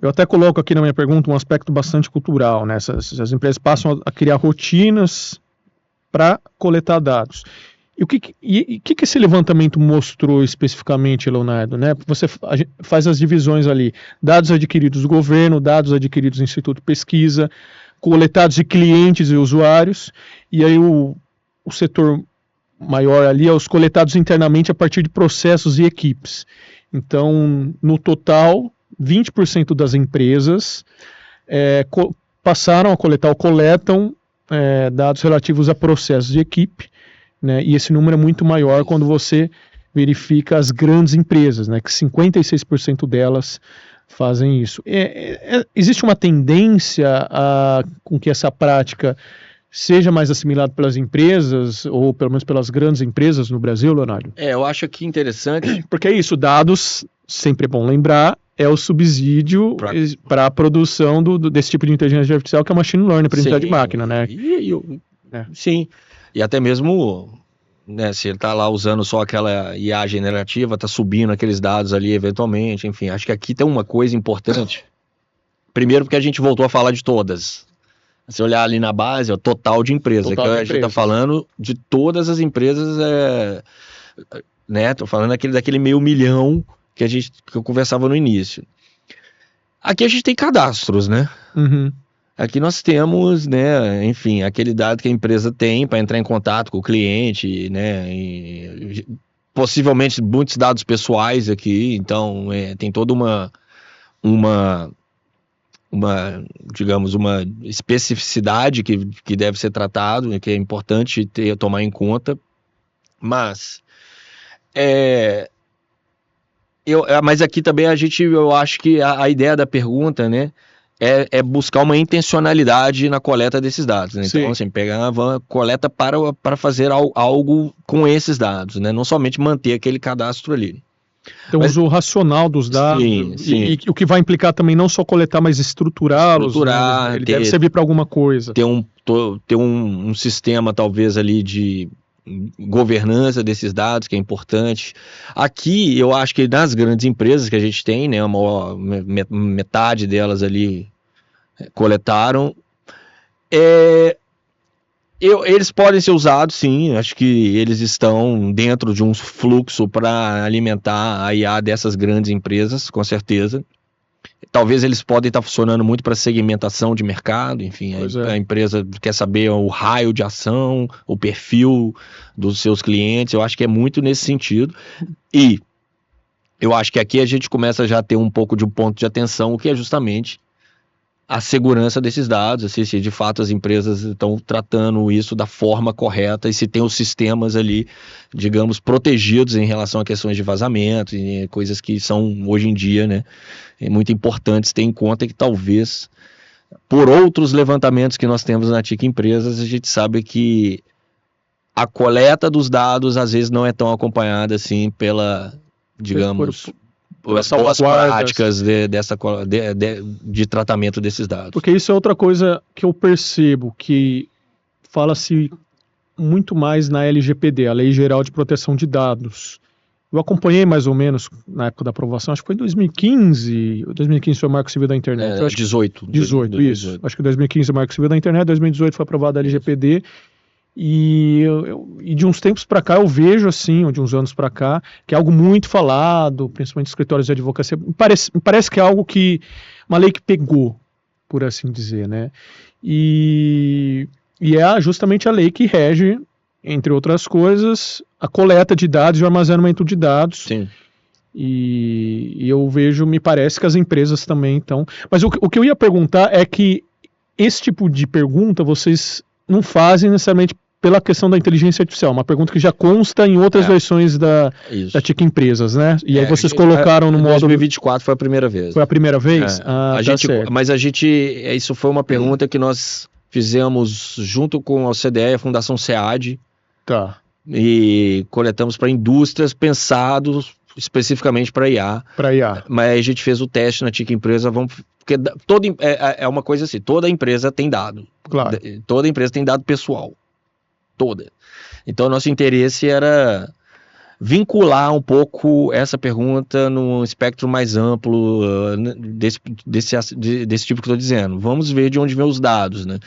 eu até coloco aqui na minha pergunta um aspecto bastante cultural, né? As empresas passam a criar rotinas para coletar dados. E o que esse levantamento mostrou especificamente, Leonardo? Né? Você faz as divisões ali, dados adquiridos do governo, dados adquiridos do Instituto de Pesquisa, coletados de clientes e usuários, e aí o setor maior ali é os coletados internamente a partir de processos e equipes. Então, no total, 20% das empresas passaram a coletar ou coletam dados relativos a processos de equipe, né? E esse número é muito maior quando você verifica as grandes empresas, né? Que 56% delas fazem isso. Existe uma tendência com que essa prática seja mais assimilada pelas empresas, ou pelo menos pelas grandes empresas no Brasil, Leonardo? Eu acho que interessante... Porque é isso, dados, sempre é bom lembrar, é o subsídio para a produção desse tipo de inteligência artificial, que é machine learning, aprendizagem de máquina, né? Sim, e até mesmo, né, se ele está lá usando só aquela IA generativa, está subindo aqueles dados ali eventualmente, enfim, acho que aqui tem uma coisa importante. Primeiro porque a gente voltou a falar de todas. Se olhar ali na base, é o total de empresas. Aqui a gente está falando de todas as empresas, né? Estou falando daquele 500 mil que eu conversava no início. Aqui a gente tem cadastros, né? Uhum. Aqui nós temos, né, enfim, aquele dado que a empresa tem para entrar em contato com o cliente, né? E, possivelmente muitos dados pessoais aqui, então tem toda uma digamos, uma especificidade que deve ser tratado, que é importante tomar em conta, mas mas aqui também eu acho que a ideia da pergunta, né, é buscar uma intencionalidade na coleta desses dados, né? Então, assim, pegar uma coleta para fazer algo com esses dados, né? Não somente manter aquele cadastro ali. Então, o uso racional dos dados, sim. E o que vai implicar também não só coletar, mas estruturá-los, né? Ele deve servir para alguma coisa. Ter um sistema, talvez, ali de governança desses dados, que é importante. Aqui, eu acho que nas grandes empresas que a gente tem, né, metade delas ali coletaram, eles podem ser usados, sim, acho que eles estão dentro de um fluxo para alimentar a IA dessas grandes empresas, com certeza. Talvez eles podem estar funcionando muito para segmentação de mercado, enfim, a empresa quer saber o raio de ação, o perfil dos seus clientes, eu acho que é muito nesse sentido. E eu acho que aqui a gente começa já a ter um pouco de um ponto de atenção, o que é justamente a segurança desses dados, assim, se de fato as empresas estão tratando isso da forma correta e se tem os sistemas ali, digamos, protegidos em relação a questões de vazamento e coisas que são, hoje em dia, né, muito importantes ter em conta, que talvez, por outros levantamentos que nós temos na TIC Empresas, a gente sabe que a coleta dos dados às vezes não é tão acompanhada assim pela, digamos... as boas práticas de tratamento desses dados. Porque isso é outra coisa que eu percebo, que fala-se muito mais na LGPD, a Lei Geral de Proteção de Dados. Eu acompanhei mais ou menos na época da aprovação, acho que foi em 2015, 2015 foi o Marco Civil da Internet. Eu acho 18, isso. Acho que 2015 é o Marco Civil da Internet, 2018 foi aprovada a LGPD, E de uns tempos para cá eu vejo assim, ou de uns anos para cá, que é algo muito falado, principalmente em escritórios de advocacia. Me parece que é algo que uma lei que pegou, por assim dizer, né? E é justamente a lei que rege, entre outras coisas, a coleta de dados e o armazenamento de dados. Sim. E eu vejo, me parece que as empresas também estão. Mas o que eu ia perguntar é que esse tipo de pergunta vocês não fazem necessariamente pela questão da inteligência artificial, uma pergunta que já consta em outras versões da TIC Empresas, né? E aí vocês colocaram no módulo... 2024 foi a primeira vez. Foi a primeira vez? Mas isso foi uma pergunta que nós fizemos junto com a OCDE, a Fundação SEAD, tá. E coletamos para indústrias pensados especificamente para IA. Para IA. Mas a gente fez o teste na TIC Empresa, porque é uma coisa assim, toda empresa tem dado. Claro. Toda empresa tem dado pessoal. Toda. Então, nosso interesse era vincular um pouco essa pergunta num espectro mais amplo desse tipo que eu estou dizendo. Vamos ver de onde vem os dados, né?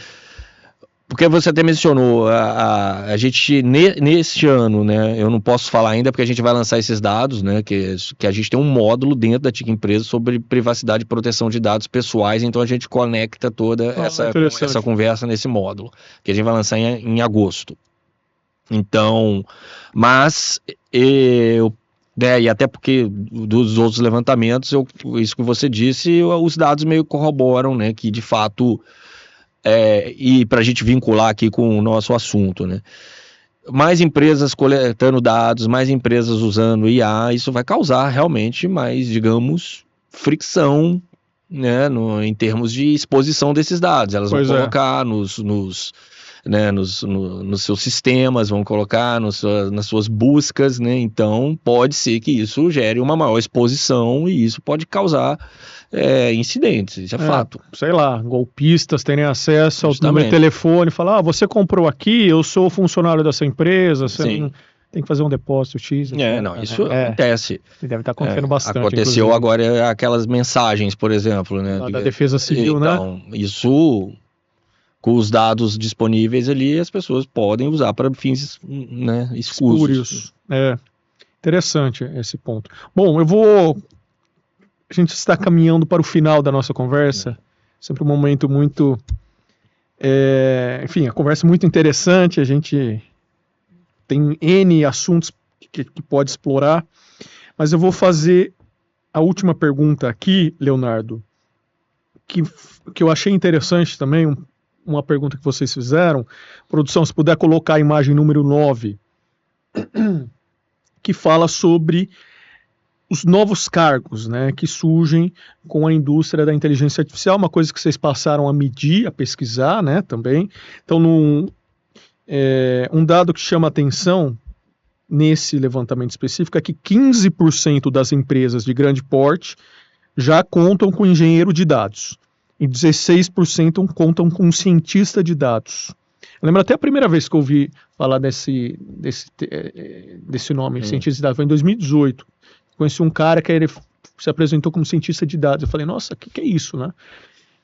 Porque você até mencionou, a gente, neste ano, né, eu não posso falar ainda porque a gente vai lançar esses dados, né, que a gente tem um módulo dentro da TIC Empresa sobre privacidade e proteção de dados pessoais, então a gente conecta toda essa conversa nesse módulo, que a gente vai lançar em agosto. Então, mas, e até porque dos outros levantamentos, isso que você disse, os dados meio corroboram, né, que de fato... e para a gente vincular aqui com o nosso assunto, né? Mais empresas coletando dados, mais empresas usando IA, isso vai causar realmente mais, digamos, fricção, né, em termos de exposição desses dados. Elas vão colocar nos seus sistemas, vão colocar nas suas buscas, né? Então pode ser que isso gere uma maior exposição e isso pode causar incidentes, isso é fato. Sei lá, golpistas terem acesso ao número de telefone e falar, você comprou aqui, eu sou funcionário dessa empresa, você não tem que fazer um depósito X. Isso acontece. Ele deve estar acontecendo bastante. Aconteceu inclusive. Agora aquelas mensagens, por exemplo, né? Da Defesa Civil, né? Então, isso... Com os dados disponíveis ali, as pessoas podem usar para fins, né, escusos. Interessante esse ponto. Bom, a gente está caminhando para o final da nossa conversa. Sempre um momento muito... enfim, a conversa é muito interessante. A gente tem N assuntos que pode explorar. Mas eu vou fazer a última pergunta aqui, Leonardo, que eu achei interessante também, uma pergunta que vocês fizeram. Produção, se puder colocar a imagem número 9, que fala sobre os novos cargos, né, que surgem com a indústria da inteligência artificial, uma coisa que vocês passaram a medir, a pesquisar, né, também. Então, um dado que chama atenção nesse levantamento específico é que 15% das empresas de grande porte já contam com engenheiro de dados. E 16% contam com um cientista de dados. Eu lembro até a primeira vez que eu ouvi falar desse nome, cientista de dados, foi em 2018. Conheci um cara que ele se apresentou como cientista de dados. Eu falei, nossa, o que é isso, né?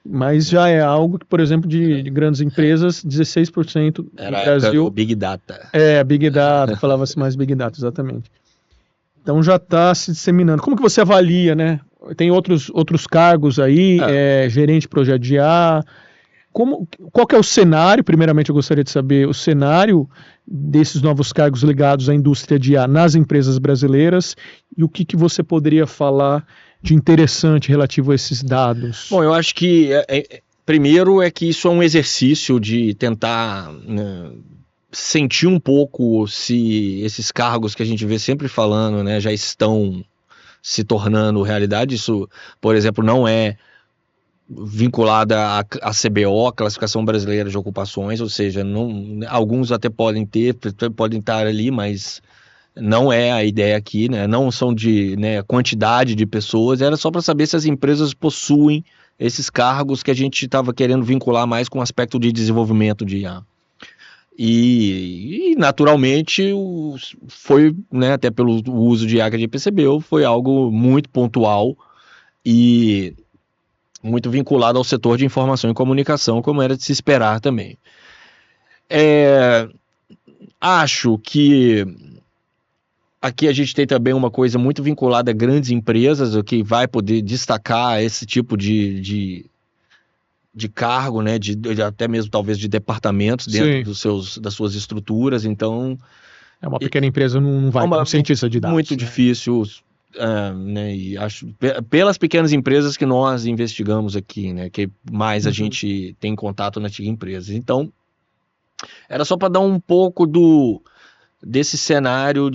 Mas já é algo que, por exemplo, de grandes empresas, 16% no Brasil... o Big Data. Big Data, falava-se mais Big Data, exatamente. Então já está se disseminando. Como que você avalia, né? Tem outros cargos aí, gerente de projeto de IA. Qual que é o cenário? Primeiramente, eu gostaria de saber o cenário desses novos cargos ligados à indústria de IA nas empresas brasileiras e o que você poderia falar de interessante relativo a esses dados. Bom, eu acho que, primeiro, é que isso é um exercício de tentar... sentir um pouco se esses cargos que a gente vê sempre falando, né, já estão se tornando realidade. Isso, por exemplo, não é vinculada à CBO, Classificação Brasileira de Ocupações, ou seja, alguns até podem estar ali, mas não é a ideia aqui, né? Não são de quantidade de pessoas, era só para saber se as empresas possuem esses cargos que a gente estava querendo vincular mais com o aspecto de desenvolvimento de IA. E naturalmente foi, né, até pelo uso de IA que a gente percebeu, foi algo muito pontual e muito vinculado ao setor de informação e comunicação, como era de se esperar também. acho que aqui a gente tem também uma coisa muito vinculada a grandes empresas, o que vai poder destacar esse tipo de cargo, né, até mesmo talvez de departamentos dentro das suas estruturas. Então, é uma pequena empresa, não vai ter um cientista de dados. Muito difícil, né, e acho, pelas pequenas empresas que nós investigamos aqui, né, que mais a gente tem contato na antiga empresa. Então, era só para dar um pouco desse cenário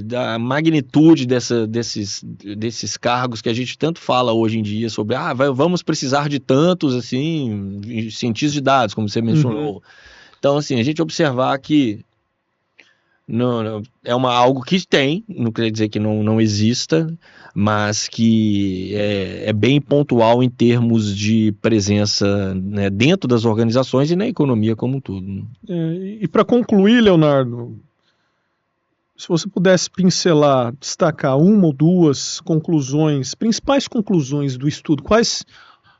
da magnitude desses cargos que a gente tanto fala hoje em dia sobre, vamos precisar de tantos, assim, cientistas de dados, como você mencionou. Então, assim, a gente observar que não, é algo que tem, não quer dizer que não exista, mas que é bem pontual em termos de presença, né, dentro das organizações e na economia como um todo. E para concluir, Leonardo, se você pudesse pincelar, destacar uma ou duas conclusões, principais conclusões do estudo, quais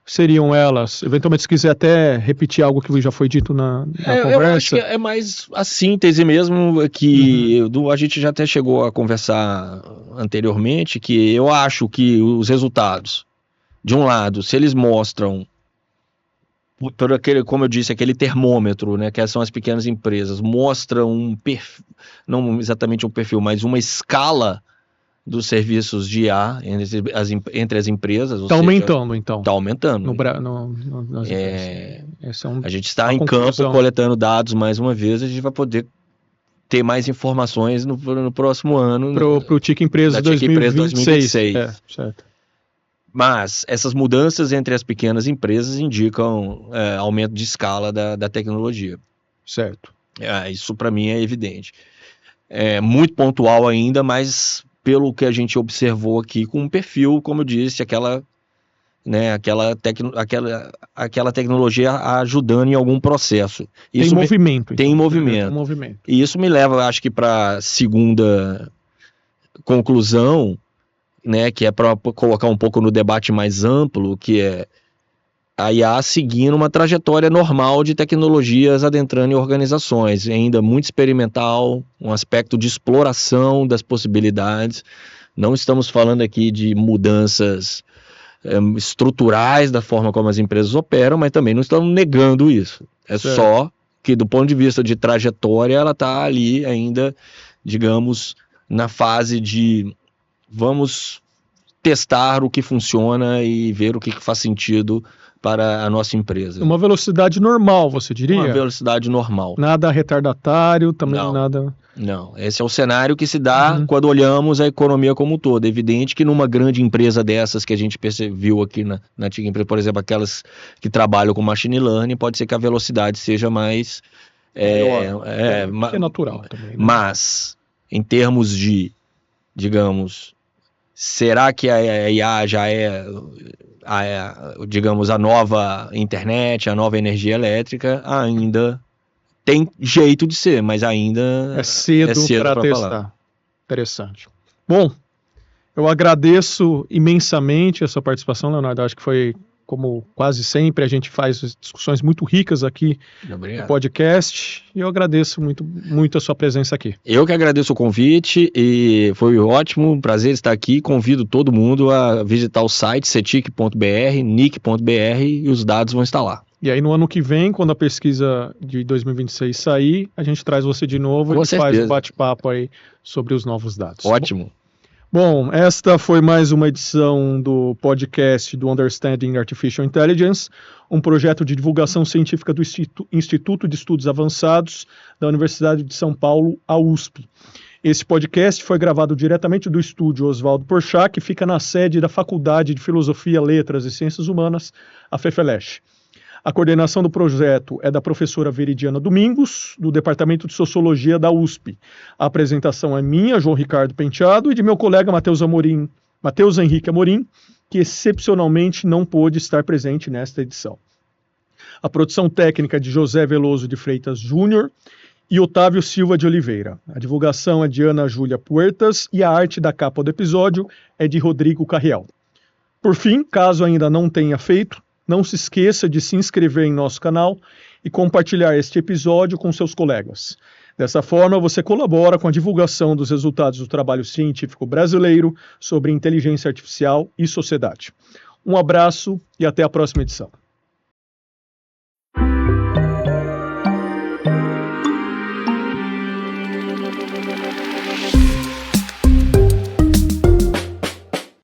seriam elas? Eventualmente, se quiser até repetir algo que já foi dito na conversa. Eu acho que é mais a síntese mesmo, que a gente já até chegou a conversar anteriormente, que eu acho que os resultados, de um lado, se eles mostram, por aquele, como eu disse, aquele termômetro, né, que são as pequenas empresas, mostram um perfil, não exatamente um perfil, mas uma escala dos serviços de IA entre as empresas. Está aumentando, então. Está aumentando. A gente está em campo coletando dados mais uma vez, a gente vai poder ter mais informações no próximo ano. Para o TIC Empresa 2026. Certo. Mas essas mudanças entre as pequenas empresas indicam aumento de escala da tecnologia. Certo. Isso para mim é evidente. É muito pontual ainda, mas pelo que a gente observou aqui, com um perfil, como eu disse, aquela tecnologia ajudando em algum processo. Tem movimento. Tem movimento. E isso me leva, acho que, para a segunda conclusão, né, que é para colocar um pouco no debate mais amplo, que é a IA seguindo uma trajetória normal de tecnologias adentrando em organizações, ainda muito experimental, um aspecto de exploração das possibilidades. Não estamos falando aqui de mudanças estruturais da forma como as empresas operam, mas também não estamos negando isso. Só que, do ponto de vista de trajetória, ela está ali ainda, digamos, na fase de vamos testar o que funciona e ver o que faz sentido para a nossa empresa. Uma velocidade normal, você diria? Uma velocidade normal. Nada retardatário, também nada... Não, esse é o cenário que se dá quando olhamos a economia como um todo. É evidente que numa grande empresa dessas que a gente viu aqui na antiga empresa, por exemplo, aquelas que trabalham com machine learning, pode ser que a velocidade seja mais... que é natural também. Né? Mas, em termos de, digamos, será que a IA já digamos, a nova internet, a nova energia elétrica, ainda tem jeito de ser, mas ainda é cedo para testar. Falar. Interessante. Bom, eu agradeço imensamente a sua participação, Leonardo. Acho que foi, como quase sempre, a gente faz discussões muito ricas aqui no podcast, e eu agradeço muito a sua presença aqui. Eu que agradeço o convite, e foi ótimo, um prazer estar aqui. Convido todo mundo a visitar o site cetic.br, nic.br, e os dados vão estar lá. E aí, no ano que vem, quando a pesquisa de 2026 sair, a gente traz você de novo e faz um bate-papo aí sobre os novos dados. Ótimo. Bom, esta foi mais uma edição do podcast do Understanding Artificial Intelligence, um projeto de divulgação científica do Instituto de Estudos Avançados da Universidade de São Paulo, a USP. Esse podcast foi gravado diretamente do estúdio Oswaldo Porchat, que fica na sede da Faculdade de Filosofia, Letras e Ciências Humanas, a FEFELESH. A coordenação do projeto é da professora Veridiana Domingos, do Departamento de Sociologia da USP. A apresentação é minha, João Ricardo Penteado, e de meu colega Matheus Henrique Amorim, que excepcionalmente não pôde estar presente nesta edição. A produção técnica é de José Veloso de Freitas Júnior e Otávio Silva de Oliveira. A divulgação é de Ana Júlia Puertas e a arte da capa do episódio é de Rodrigo Carriel. Por fim, caso ainda não tenha feito, não se esqueça de se inscrever em nosso canal e compartilhar este episódio com seus colegas. Dessa forma, você colabora com a divulgação dos resultados do trabalho científico brasileiro sobre inteligência artificial e sociedade. Um abraço e até a próxima edição.